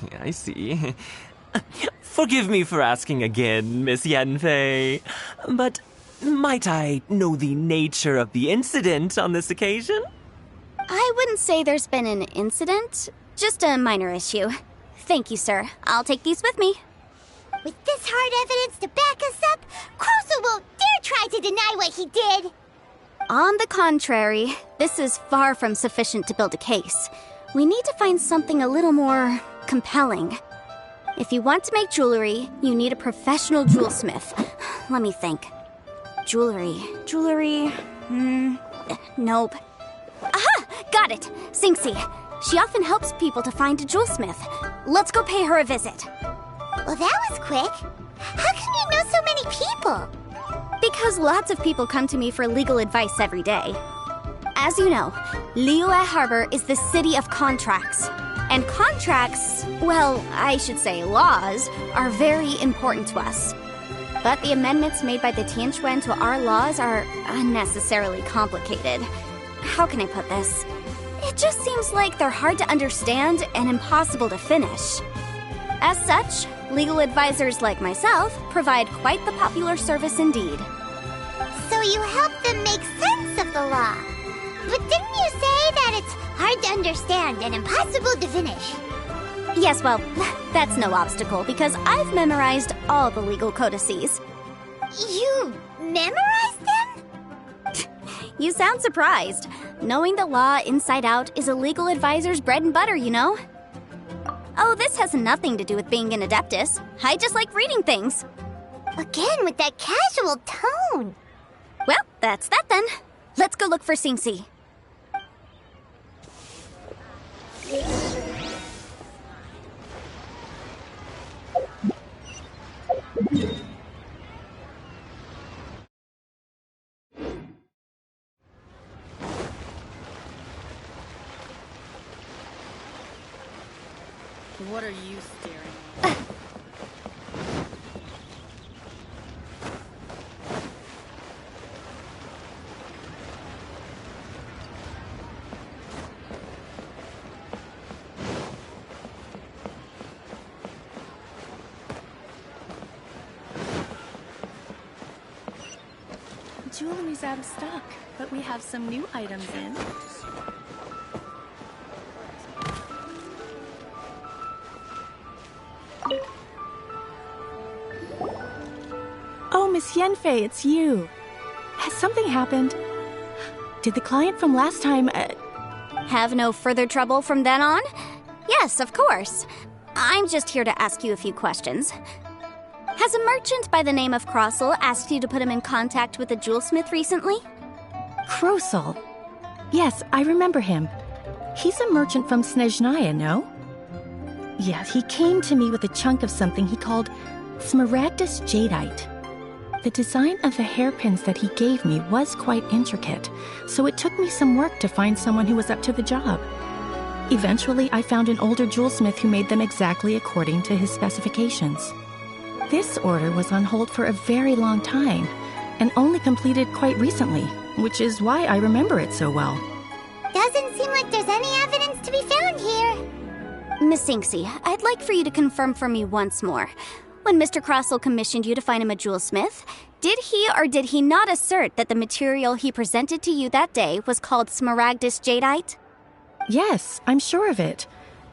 Forgive me for asking again, Miss Yanfei, but might I know the nature of the incident on this occasion? I wouldn't say there's been an incident, just a minor issue. Thank you, sir. I'll take these with me. With this hard evidence to back us up, Crossell won't dare try to deny what he did. On the contrary, this is far from sufficient to build a case. We need to find something a little more compelling. If you want to make jewelry, you need a professional jewelsmith. Let me think. Jewelry. Nope. Aha! Got it! Sinxi. She often helps people to find a jewelsmith. Let's go pay her a visit. Well, that was quick. How can you know so many people? Because lots of people come to me for legal advice every day. As you know, Liyue Harbor is the city of contracts. And contracts, well, I should say laws, are very important to us. But the amendments made by the Tianquan to our laws are unnecessarily complicated. How can I put this? It just seems like they're hard to understand and impossible to finish. As such, legal advisors like myself provide quite the popular service indeed. So you help them make sense of the law. But didn't you say that it's hard to understand and impossible to finish? Yes, well, that's no obstacle because I've memorized all the legal codices. You memorized them? You sound surprised. Knowing the law inside out is a legal advisor's bread and butter, you know? Oh, this has nothing to do with being an adeptus. I just like reading things. Again, with that casual tone. Well, that's that then. Let's go look for Sinxi. What are you staring at? Jewelry's out of stock, but we have some new items in. Oh, Miss Yanfei, it's you. Has something happened? Did the client from last time... Have no further trouble from then on? Yes, of course. I'm just here to ask you a few questions. Has a merchant by the name of Crossell asked you to put him in contact with a jewelsmith recently? Crossell? Yes, I remember him. He's a merchant from Snezhnaya, no? Yeah, he came to me with a chunk of something he called Smaragdus Jadeite. The design of the hairpins that he gave me was quite intricate, so it took me some work to find someone who was up to the job. Eventually, I found an older jewelsmith who made them exactly according to his specifications. This order was on hold for a very long time, and only completed quite recently, which is why I remember it so well. Doesn't seem like there's any evidence to be found here. Miss Sinxi, I'd like for you to confirm for me once more. When Mr. Crossell commissioned you to find him a jewelsmith, did he or did he not assert that the material he presented to you that day was called Smaragdus Jadeite? Yes, I'm sure of it.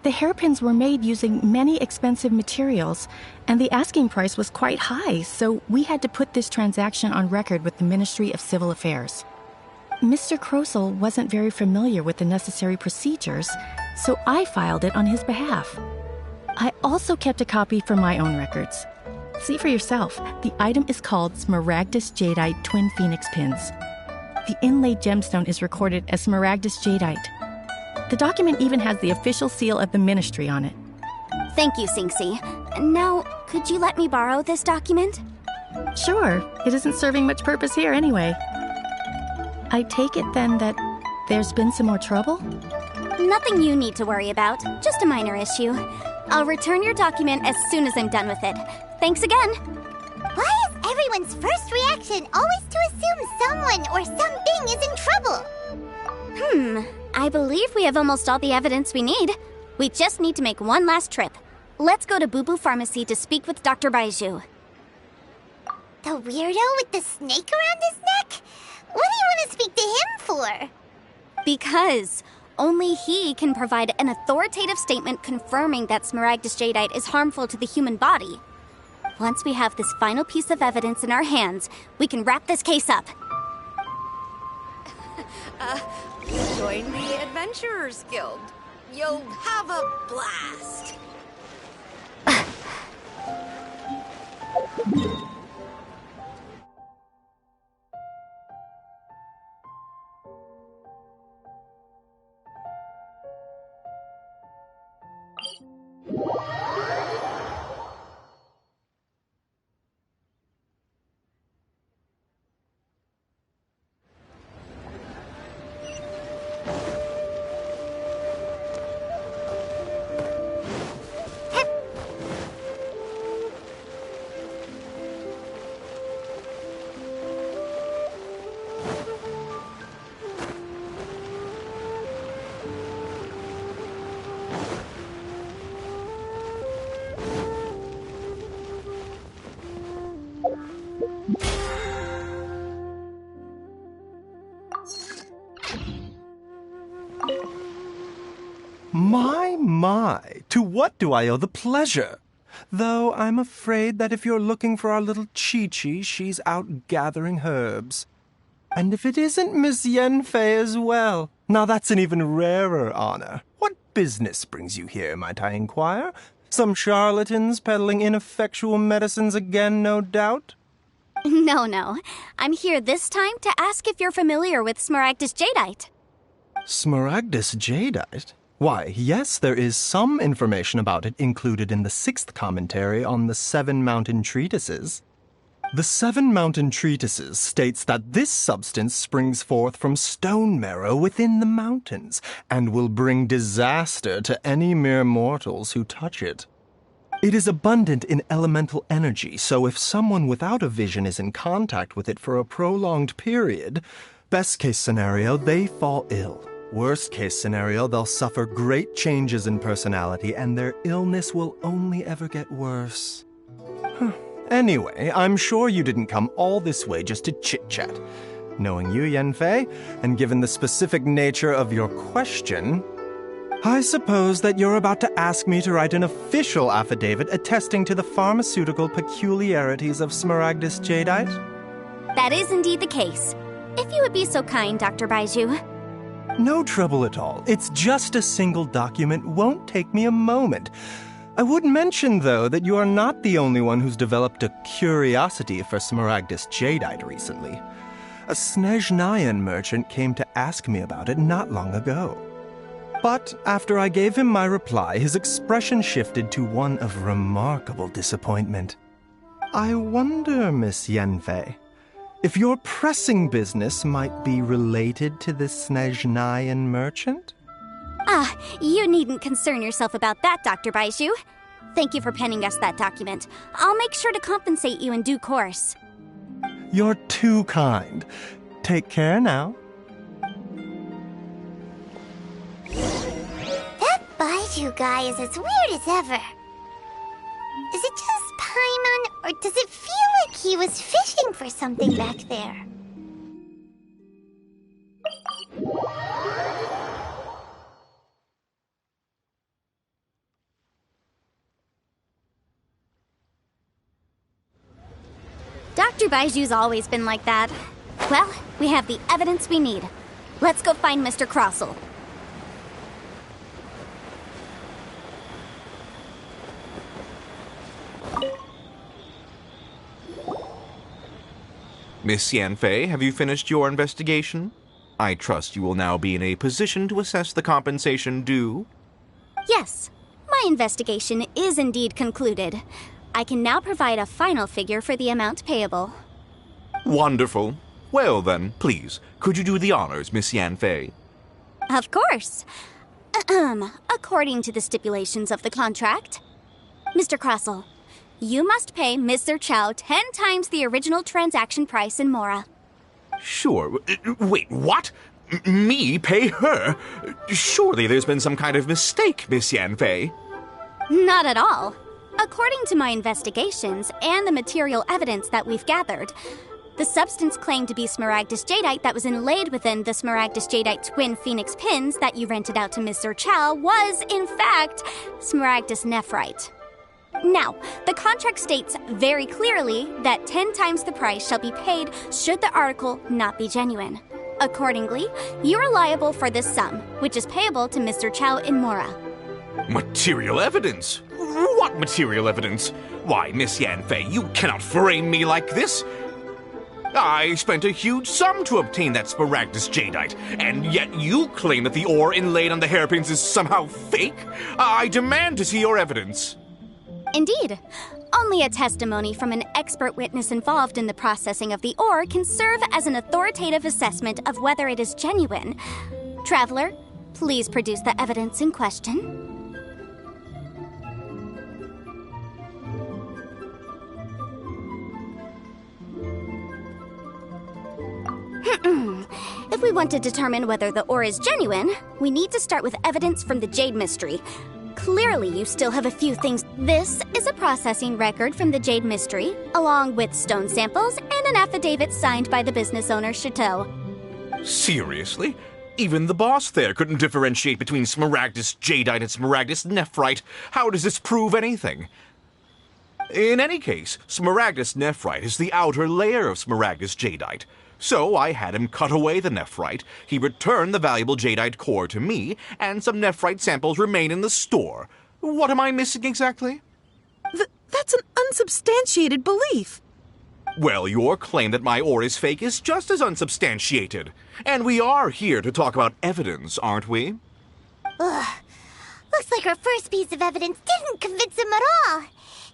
The hairpins were made using many expensive materials, and the asking price was quite high, so we had to put this transaction on record with the Ministry of Civil Affairs. Mr. Crossell wasn't very familiar with the necessary procedures, so I filed it on his behalf. I also kept a copy for my own records. See for yourself, the item is called Smaragdus Jadeite Twin Phoenix Pins. The inlaid gemstone is recorded as Smaragdus Jadeite. The document even has the official seal of the ministry on it. Thank you, Sinxi. Now, could you let me borrow this document? Sure, it isn't serving much purpose here anyway. I take it then that there's been some more trouble? Nothing you need to worry about, just a minor issue. I'll return your document as soon as I'm done with it. Thanks again. Why is everyone's first reaction always to assume someone or something is in trouble? I believe we have almost all the evidence we need. We just need to make one last trip. Let's go to Boo Boo Pharmacy to speak with Dr. Baiju. The weirdo with the snake around his neck? What do you want to speak to him for? Because only he can provide an authoritative statement confirming that Smaragdus jadeite is harmful to the human body. Once we have this final piece of evidence in our hands, we can wrap this case up. Join the Adventurers Guild. You'll have a blast. My, to what do I owe the pleasure? Though I'm afraid that if you're looking for our little Chi-Chi, she's out gathering herbs. And if it isn't Miss Yenfei as well, now that's an even rarer honor. What business brings you here, might I inquire? Some charlatans peddling ineffectual medicines again, no doubt? No. I'm here this time to ask if you're familiar with Smaragdus jadeite. Smaragdus jadeite? Why, yes, there is some information about it included in the 6th commentary on the 7 Mountain Treatises. The 7 Mountain Treatises states that this substance springs forth from stone marrow within the mountains, and will bring disaster to any mere mortals who touch it. It is abundant in elemental energy, so if someone without a vision is in contact with it for a prolonged period, best case scenario, they fall ill. Worst case scenario, they'll suffer great changes in personality and their illness will only ever get worse. Anyway, I'm sure you didn't come all this way just to chit-chat. Knowing you, Yenfei, and given the specific nature of your question, I suppose that you're about to ask me to write an official affidavit attesting to the pharmaceutical peculiarities of Smaragdus jadeite? That is indeed the case. If you would be so kind, Dr. Baiju. No trouble at all. It's just a single document. Won't take me a moment. I would mention, though, that you are not the only one who's developed a curiosity for Smaragdus jadeite recently. A Snezhnayan merchant came to ask me about it not long ago. But after I gave him my reply, his expression shifted to one of remarkable disappointment. I wonder, Miss Yenfei, if your pressing business might be related to this Snezhnayan merchant? You needn't concern yourself about that, Dr. Baiju. Thank you for penning us that document. I'll make sure to compensate you in due course. You're too kind. Take care now. That Baiju guy is as weird as ever. Is it just Paimon, or does it feel like he was fishing for something back there? Dr. Baiju's always been like that. Well, we have the evidence we need. Let's go find Mr. Crossell. Miss Yanfei, have you finished your investigation? I trust you will now be in a position to assess the compensation due. Yes, my investigation is indeed concluded. I can now provide a final figure for the amount payable. Wonderful. Well then, please, could you do the honors, Miss Yanfei? Of course. According to the stipulations of the contract, Mr. Crossell, you must pay Mr. Chow 10 times the original transaction price in Mora. Sure. Wait, what? Me pay her? Surely there's been some kind of mistake, Miss Yanfei. Not at all. According to my investigations and the material evidence that we've gathered, the substance claimed to be Smaragdus jadeite that was inlaid within the Smaragdus jadeite twin phoenix pins that you rented out to Mr. Chow was, in fact, Smaragdus nephrite. Now, the contract states very clearly that 10 times the price shall be paid should the article not be genuine. Accordingly, you are liable for this sum, which is payable to Mr. Chow in Mora. Material evidence? What material evidence? Why, Miss Yanfei, you cannot frame me like this. I spent a huge sum to obtain that Smaragdus jadeite, and yet you claim that the ore inlaid on the hairpins is somehow fake? I demand to see your evidence. Indeed. Only a testimony from an expert witness involved in the processing of the ore can serve as an authoritative assessment of whether it is genuine. Traveler, please produce the evidence in question. If we want to determine whether the ore is genuine, we need to start with evidence from the Jade Mystery. Clearly, you still have a few things. This is a processing record from the Jade Mystery, along with stone samples and an affidavit signed by the business owner, Chateau. Seriously? Even the boss there couldn't differentiate between Smaragdus jadeite and Smaragdus nephrite. How does this prove anything? In any case, Smaragdus nephrite is the outer layer of Smaragdus jadeite. So I had him cut away the nephrite, he returned the valuable jadeite core to me, and some nephrite samples remain in the store. What am I missing exactly? That's an unsubstantiated belief. Well, your claim that my ore is fake is just as unsubstantiated. And we are here to talk about evidence, aren't we? Ugh. Looks like our first piece of evidence didn't convince him at all.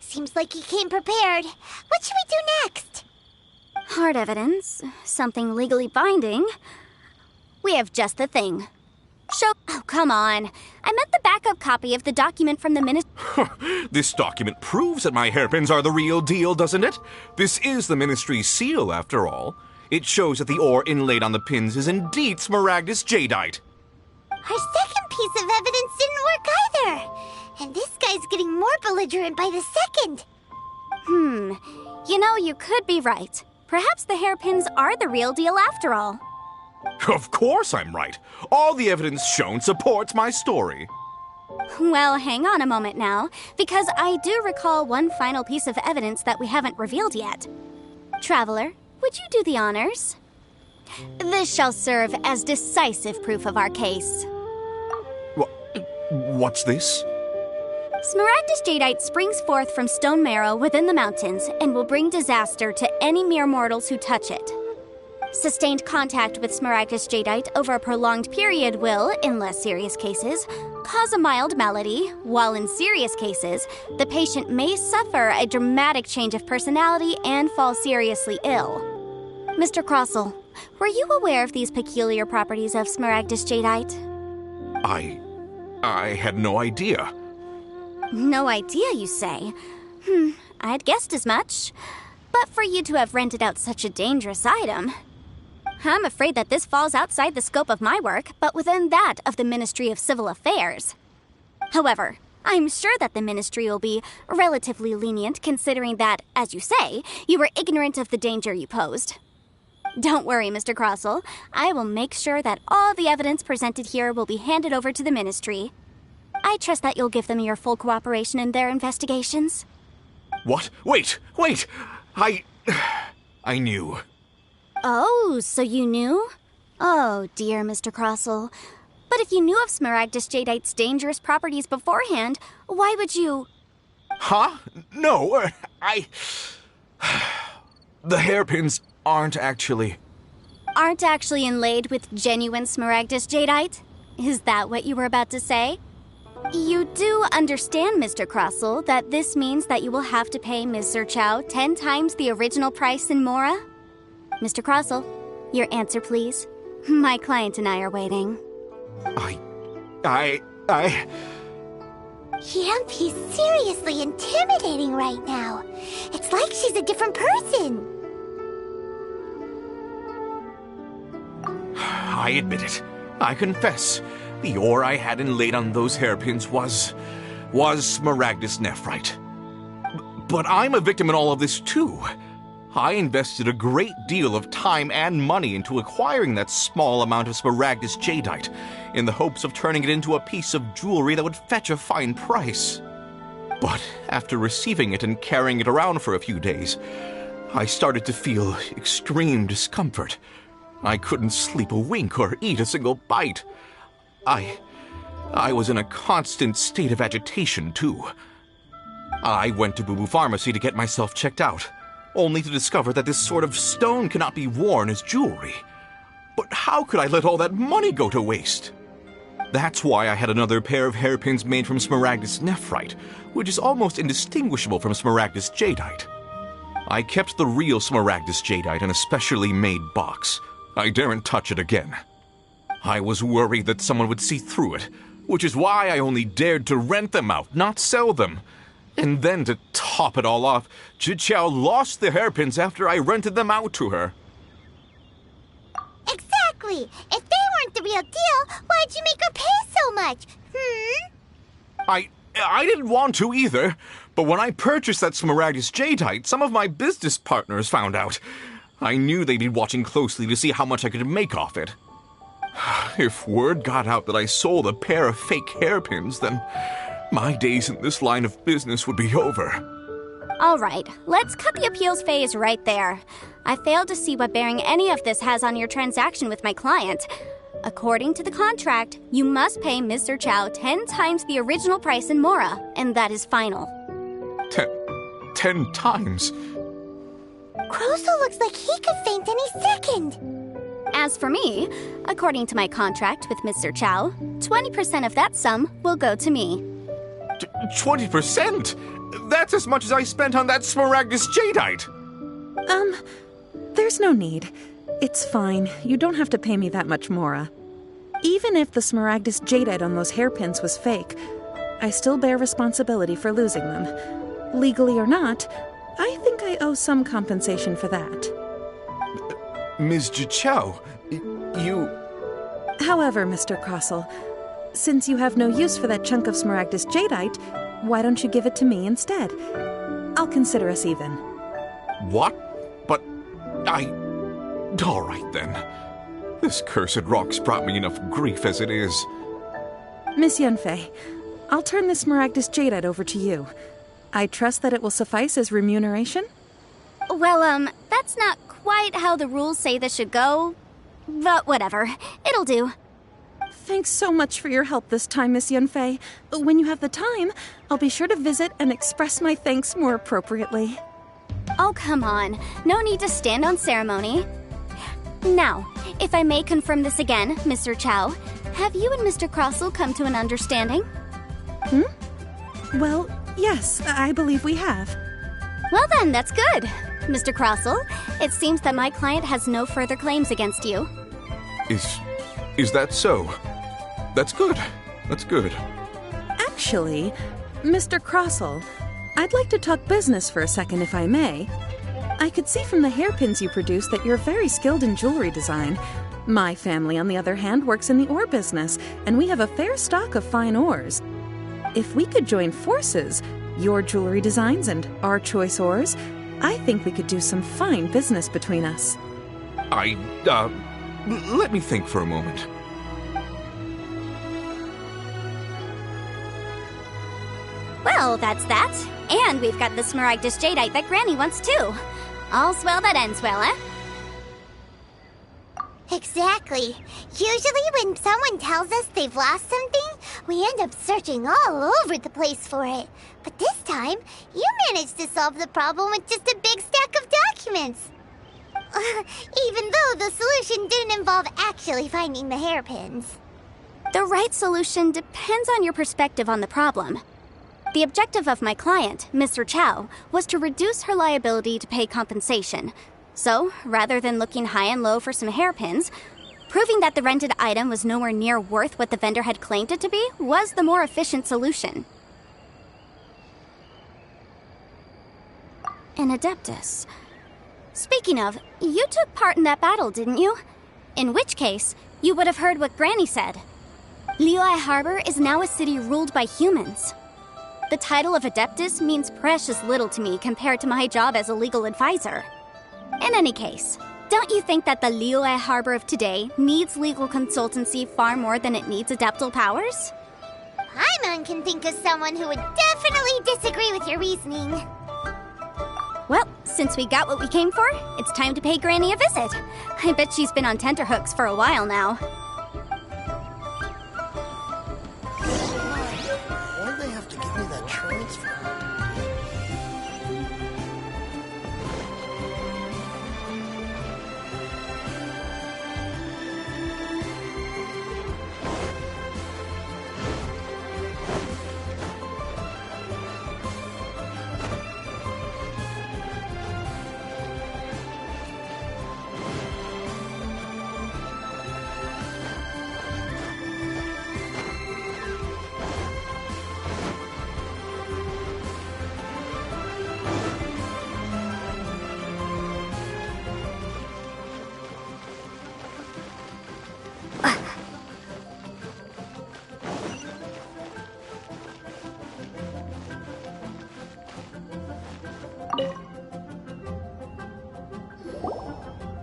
Seems like he came prepared. What should we do next? Hard evidence, something legally binding. We have just the thing. Oh, come on. I meant the backup copy of the document from the ministry. This document proves that my hairpins are the real deal, doesn't it? This is the ministry's seal, after all. It shows that the ore inlaid on the pins is indeed Smaragdus jadeite. Our second piece of evidence didn't work either. And this guy's getting more belligerent by the second. You know, you could be right. Perhaps the hairpins are the real deal after all. Of course I'm right. All the evidence shown supports my story. Well, hang on a moment now, because I do recall one final piece of evidence that we haven't revealed yet. Traveler, would you do the honors? This shall serve as decisive proof of our case. What's this? Smaragdus jadeite springs forth from stone marrow within the mountains and will bring disaster to any mere mortals who touch it. Sustained contact with Smaragdus jadeite over a prolonged period will, in less serious cases, cause a mild malady, while in serious cases, the patient may suffer a dramatic change of personality and fall seriously ill. Mr. Crossell, were you aware of these peculiar properties of Smaragdus jadeite? I had no idea. No idea, you say? I'd guessed as much. But for you to have rented out such a dangerous item... I'm afraid that this falls outside the scope of my work, but within that of the Ministry of Civil Affairs. However, I'm sure that the Ministry will be relatively lenient considering that, as you say, you were ignorant of the danger you posed. Don't worry, Mr. Crossell. I will make sure that all the evidence presented here will be handed over to the Ministry. I trust that you'll give them your full cooperation in their investigations. What? Wait! I knew. Oh, so you knew? Oh, dear Mr. Crossell. But if you knew of Smaragdus jadeite's dangerous properties beforehand, why would you... Huh? No, The hairpins aren't actually inlaid with genuine Smaragdus jadeite? Is that what you were about to say? You do understand, Mr. Crossell, that this means that you will have to pay Ms. Zerchow 10 times the original price in Mora? Mr. Crossell, your answer, please. My client and I are waiting. Yanfi's seriously intimidating right now. It's like she's a different person. I admit it. I confess. The ore I had inlaid on those hairpins was Smaragdus nephrite. But I'm a victim in all of this too. I invested a great deal of time and money into acquiring that small amount of Smaragdus jadeite in the hopes of turning it into a piece of jewelry that would fetch a fine price. But after receiving it and carrying it around for a few days, I started to feel extreme discomfort. I couldn't sleep a wink or eat a single bite. I was in a constant state of agitation, too. I went to Boo Boo Pharmacy to get myself checked out, only to discover that this sort of stone cannot be worn as jewelry. But how could I let all that money go to waste? That's why I had another pair of hairpins made from Smaragdus nephrite, which is almost indistinguishable from Smaragdus jadeite. I kept the real Smaragdus jadeite in a specially made box. I daren't touch it again. I was worried that someone would see through it, which is why I only dared to rent them out, not sell them. And then to top it all off, Zhiqiao lost the hairpins after I rented them out to her. Exactly! If they weren't the real deal, why'd you make her pay so much? I didn't want to either, but when I purchased that Smaragdus jadeite, some of my business partners found out. I knew they'd be watching closely to see how much I could make off it. If word got out that I sold a pair of fake hairpins, then my days in this line of business would be over. All right, let's cut the appeals phase right there. I failed to see what bearing any of this has on your transaction with my client. According to the contract, you must pay Ms. Zerchow 10 times the original price in Mora, and that is final. 10 times? Crossell looks like he could faint any second. As for me, according to my contract with Ms. Zerchow, 20% of that sum will go to me. 20%? That's as much as I spent on that Smaragdus jadeite! There's no need. It's fine. You don't have to pay me that much, Mora. Even if the Smaragdus jadeite on those hairpins was fake, I still bear responsibility for losing them. Legally or not, I think I owe some compensation for that. Ms. Zhiqiao, you... However, Mr. Crossell, since you have no use for that chunk of Smaragdus jadeite, why don't you give it to me instead? I'll consider us even. What? But all right, then. This cursed rock's brought me enough grief as it is. Miss Yanfei, I'll turn this Smaragdus jadeite over to you. I trust that it will suffice as remuneration? Well, that's not quite how the rules say this should go. But whatever. It'll do. Thanks so much for your help this time, Miss Yanfei. When you have the time, I'll be sure to visit and express my thanks more appropriately. Oh, come on. No need to stand on ceremony. Now, if I may confirm this again, Ms. Zerchow, have you and Mr. Crossell come to an understanding? Well, yes, I believe we have. Well then, that's good. Mr. Crossell, it seems that my client has no further claims against you. Is that so? That's good. That's good. Actually, Mr. Crossell, I'd like to talk business for a second, if I may. I could see from the hairpins you produce that you're very skilled in jewelry design. My family, on the other hand, works in the ore business, and we have a fair stock of fine ores. If we could join forces, your jewelry designs and our choice ores, I think we could do some fine business between us. Let me think for a moment. Well, that's that. And we've got the Smaragdus jadeite that Granny wants too. All's well that ends well, eh? Exactly. Usually when someone tells us they've lost something, we end up searching all over the place for it. But this time, you managed to solve the problem with just a big stack of documents. Even though the solution didn't involve actually finding the hairpins. The right solution depends on your perspective on the problem. The objective of my client, Mr. Chow, was to reduce her liability to pay compensation. So, rather than looking high and low for some hairpins, proving that the rented item was nowhere near worth what the vendor had claimed it to be was the more efficient solution. An Adeptus. Speaking of, you took part in that battle, didn't you? In which case, you would have heard what Granny said. Liyue Harbor is now a city ruled by humans. The title of Adeptus means precious little to me compared to my job as a legal advisor. In any case, don't you think that the Liyue Harbor of today needs legal consultancy far more than it needs adeptal powers? Paimon can think of someone who would definitely disagree with your reasoning. Well, since we got what we came for, it's time to pay Granny a visit. I bet she's been on tenterhooks for a while now. Why'd they have to give me that transfer?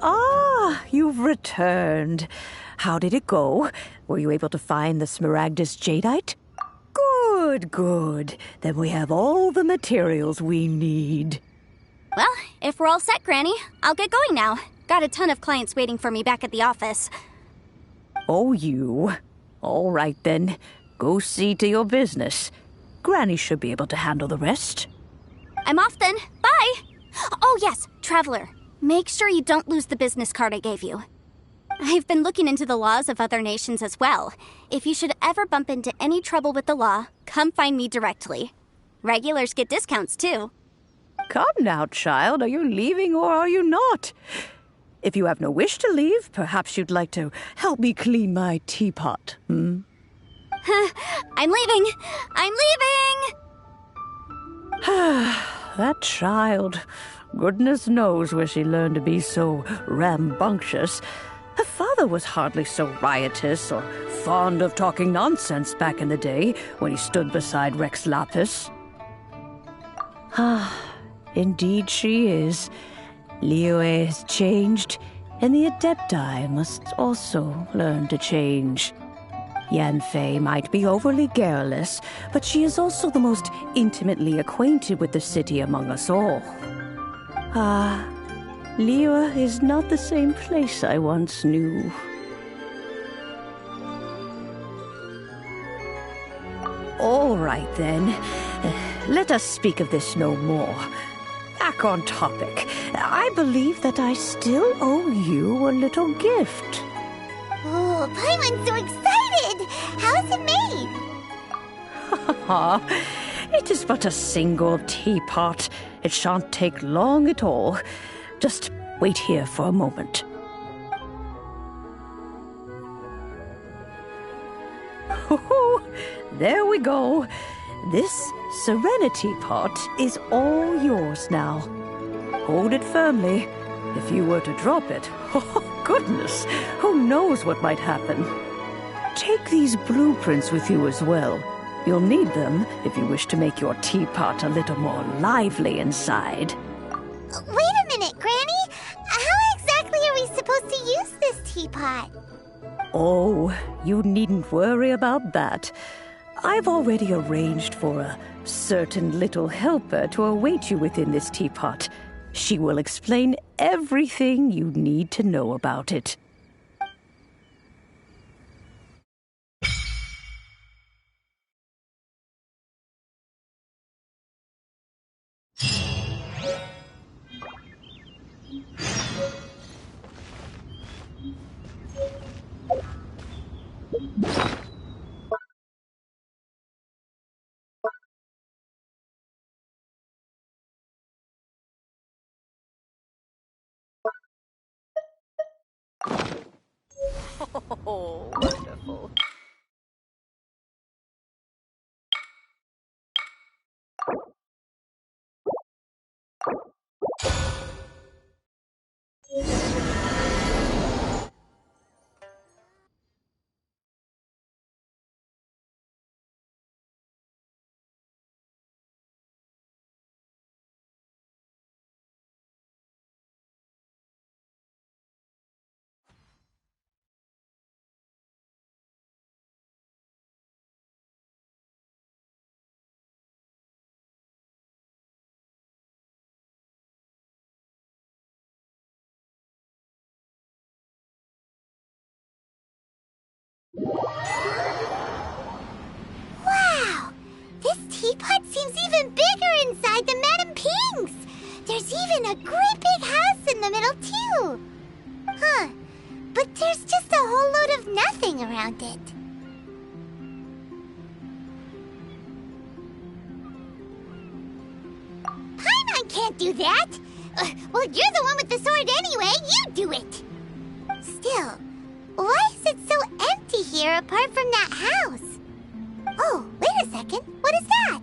Ah, you've returned. How did it go? Were you able to find the Smaragdus jadeite? Good, good. Then we have all the materials we need. Well, if we're all set, Granny, I'll get going now. Got a ton of clients waiting for me back at the office. Oh, you. All right, then. Go see to your business. Granny should be able to handle the rest. I'm off then. Bye! Oh, yes, Traveler. Make sure you don't lose the business card I gave you. I've been looking into the laws of other nations as well. If you should ever bump into any trouble with the law, come find me directly. Regulars get discounts, too. Come now, child. Are you leaving or are you not? If you have no wish to leave, perhaps you'd like to help me clean my teapot, hmm? I'm leaving! I'm leaving! That child. Goodness knows where she learned to be so rambunctious. Her father was hardly so riotous or fond of talking nonsense back in the day when he stood beside Rex Lapis. Indeed she is. Liyue has changed, and the Adepti must also learn to change. Yanfei might be overly garrulous, but she is also the most intimately acquainted with the city among us all. Liyue is not the same place I once knew. All right, then. Let us speak of this no more. Back on topic. I believe that I still owe you a little gift. Oh, Paimon's so excited! How is it made? It is but a single teapot. It shan't take long at all. Just wait here for a moment. There we go. This Serenity pot is all yours now. Hold it firmly. If you were to drop it, oh goodness, who knows what might happen. Take these blueprints with you as well. You'll need them if you wish to make your teapot a little more lively inside. Wait a minute, Granny! How exactly are we supposed to use this teapot? Oh, you needn't worry about that. I've already arranged for a certain little helper to await you within this teapot. She will explain everything you need to know about it. Oh, wonderful. Wow! This teapot seems even bigger inside than Madame Ping's! There's even a great big house in the middle, too! Huh. But there's just a whole load of nothing around it. Paimon can't do that! Well, you're the one with the sword anyway, you do it! Still, why is it so empty here apart from that house? Oh, wait a second. What is that?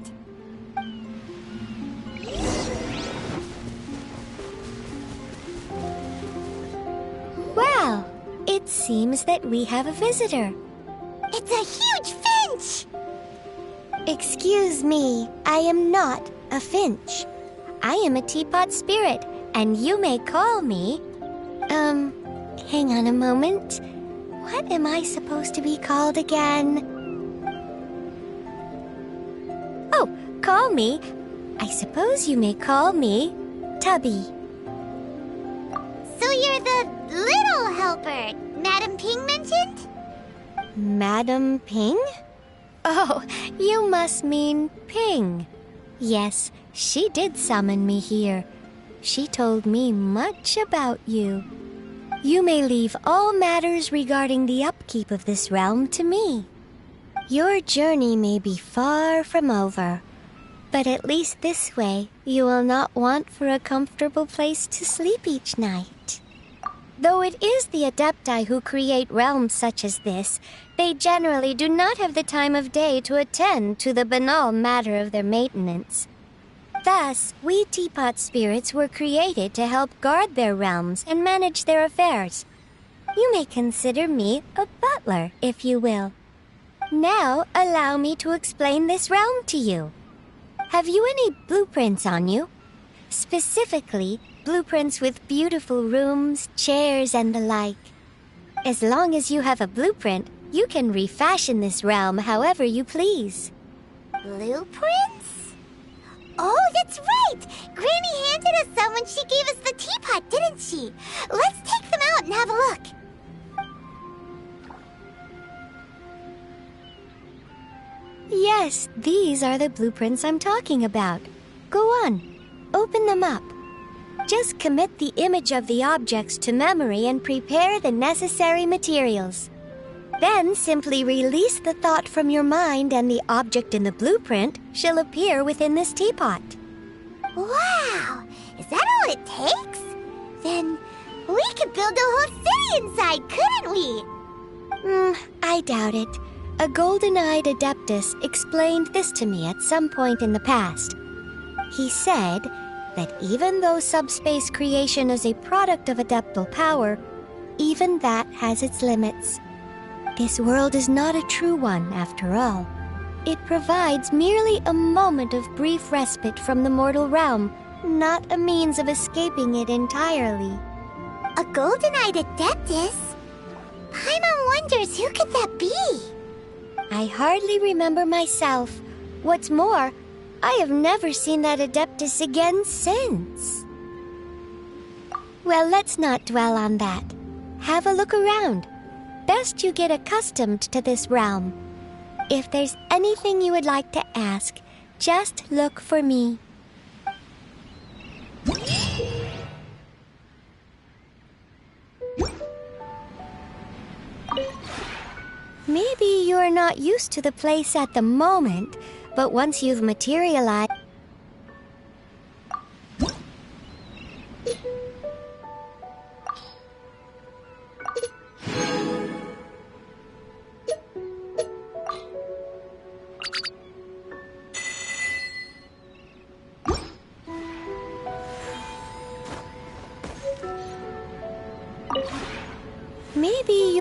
Well, it seems that we have a visitor. It's a huge finch! Excuse me, I am not a finch. I am a teapot spirit, and you may call me... hang on a moment. What am I supposed to be called again? Oh, call me. I suppose you may call me Tubby. So you're the little helper Madame Ping mentioned? Madame Ping? Oh, you must mean Ping. Yes, she did summon me here. She told me much about you. You may leave all matters regarding the upkeep of this realm to me. Your journey may be far from over, but at least this way you will not want for a comfortable place to sleep each night. Though it is the Adepti who create realms such as this, they generally do not have the time of day to attend to the banal matter of their maintenance. Thus, we teapot spirits were created to help guard their realms and manage their affairs. You may consider me a butler, if you will. Now, allow me to explain this realm to you. Have you any blueprints on you? Specifically, blueprints with beautiful rooms, chairs, and the like. As long as you have a blueprint, you can refashion this realm however you please. Blueprints? Oh, that's right! Granny handed us some when she gave us the teapot, didn't she? Let's take them out and have a look. Yes, these are the blueprints I'm talking about. Go on, open them up. Just commit the image of the objects to memory and prepare the necessary materials. Then simply release the thought from your mind and the object in the blueprint shall appear within this teapot. Wow! Is that all it takes? Then we could build a whole city inside, couldn't we? I doubt it. A golden-eyed adeptus explained this to me at some point in the past. He said that even though subspace creation is a product of adeptal power, even that has its limits. This world is not a true one, after all. It provides merely a moment of brief respite from the mortal realm, not a means of escaping it entirely. A golden-eyed adeptus? Paimon wonders who could that be? I hardly remember myself. What's more, I have never seen that adeptus again since. Well, let's not dwell on that. Have a look around. Best you get accustomed to this realm. If there's anything you would like to ask, just look for me. Maybe you're not used to the place at the moment, but once you've materialized... Maybe you...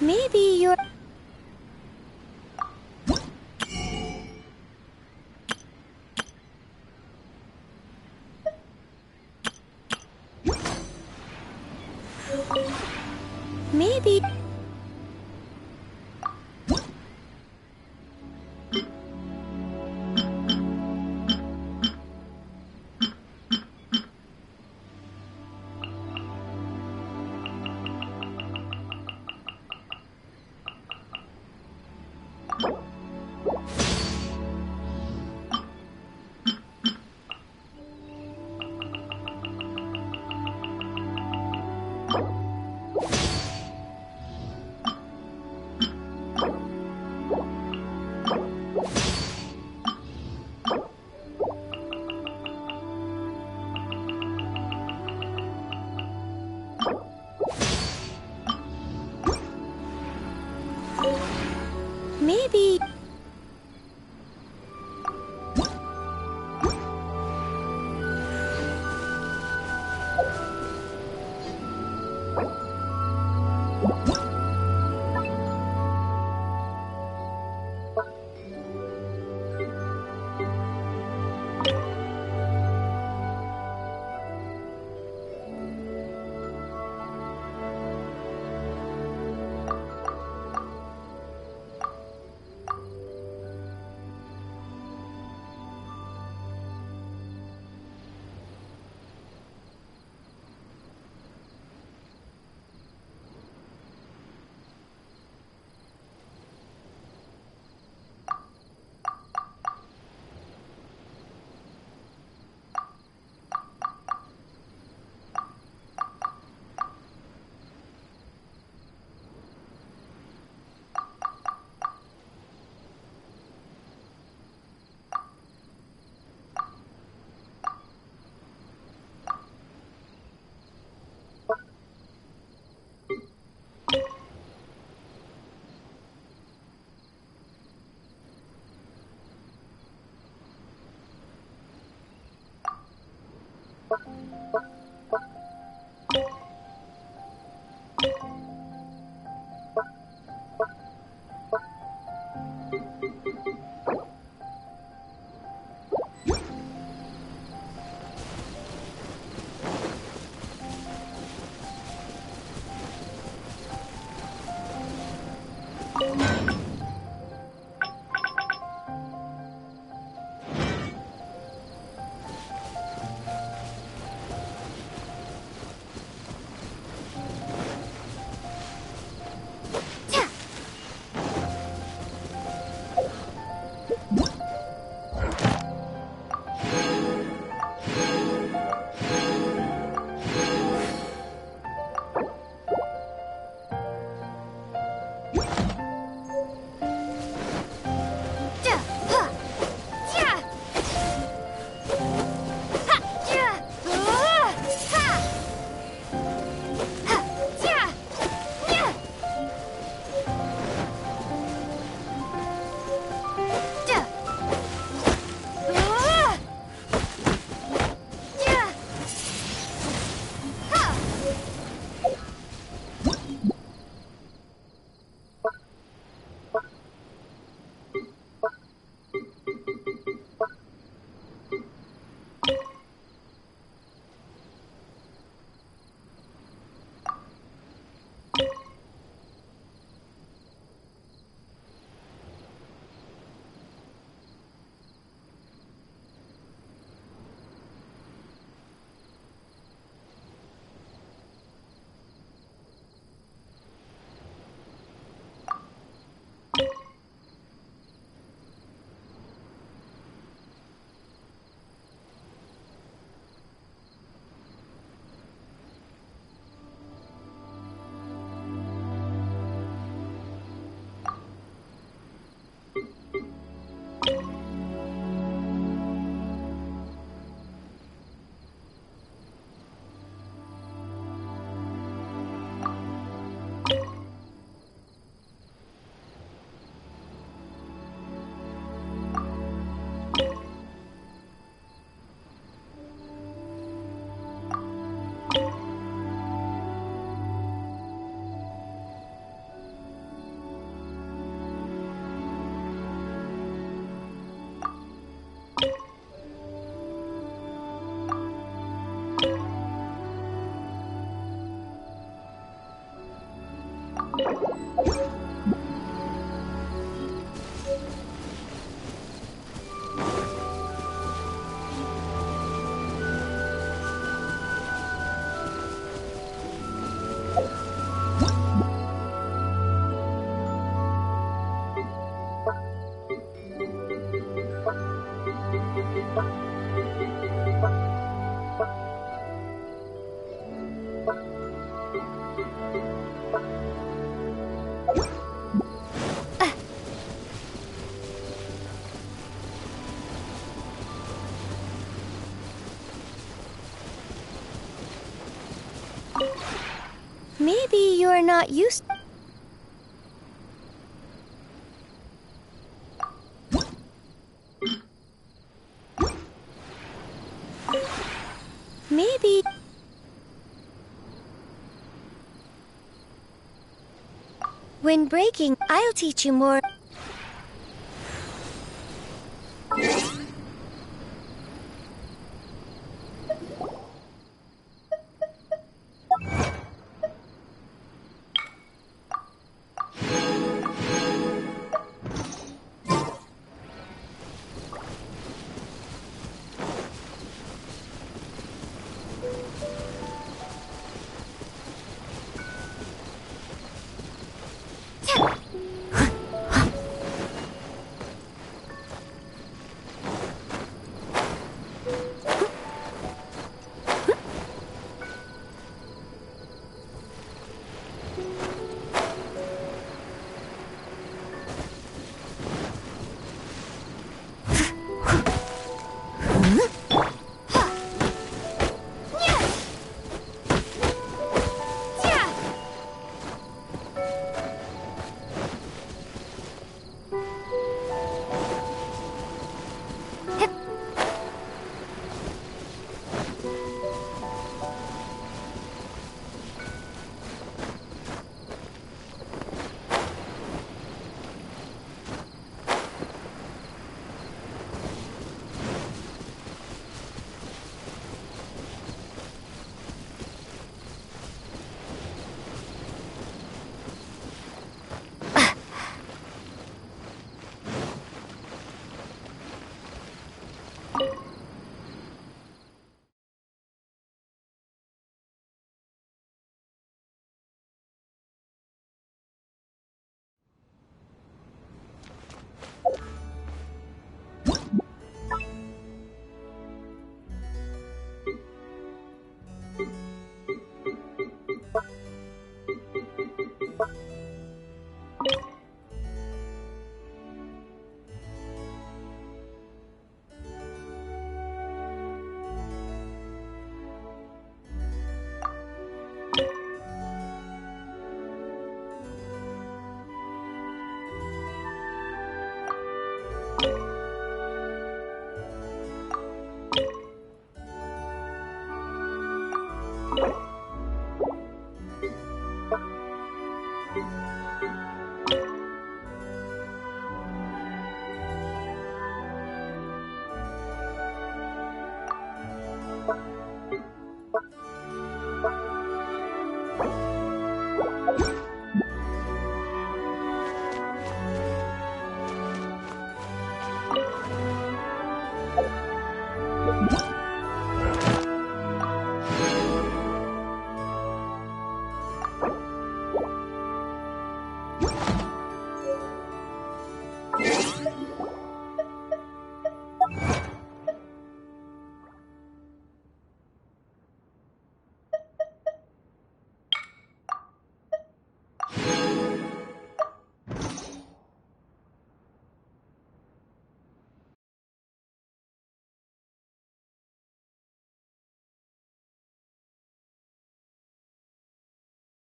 Maybe you're... Maybe... Maybe... Maybe you're not used. Maybe. When breaking, I'll teach you more.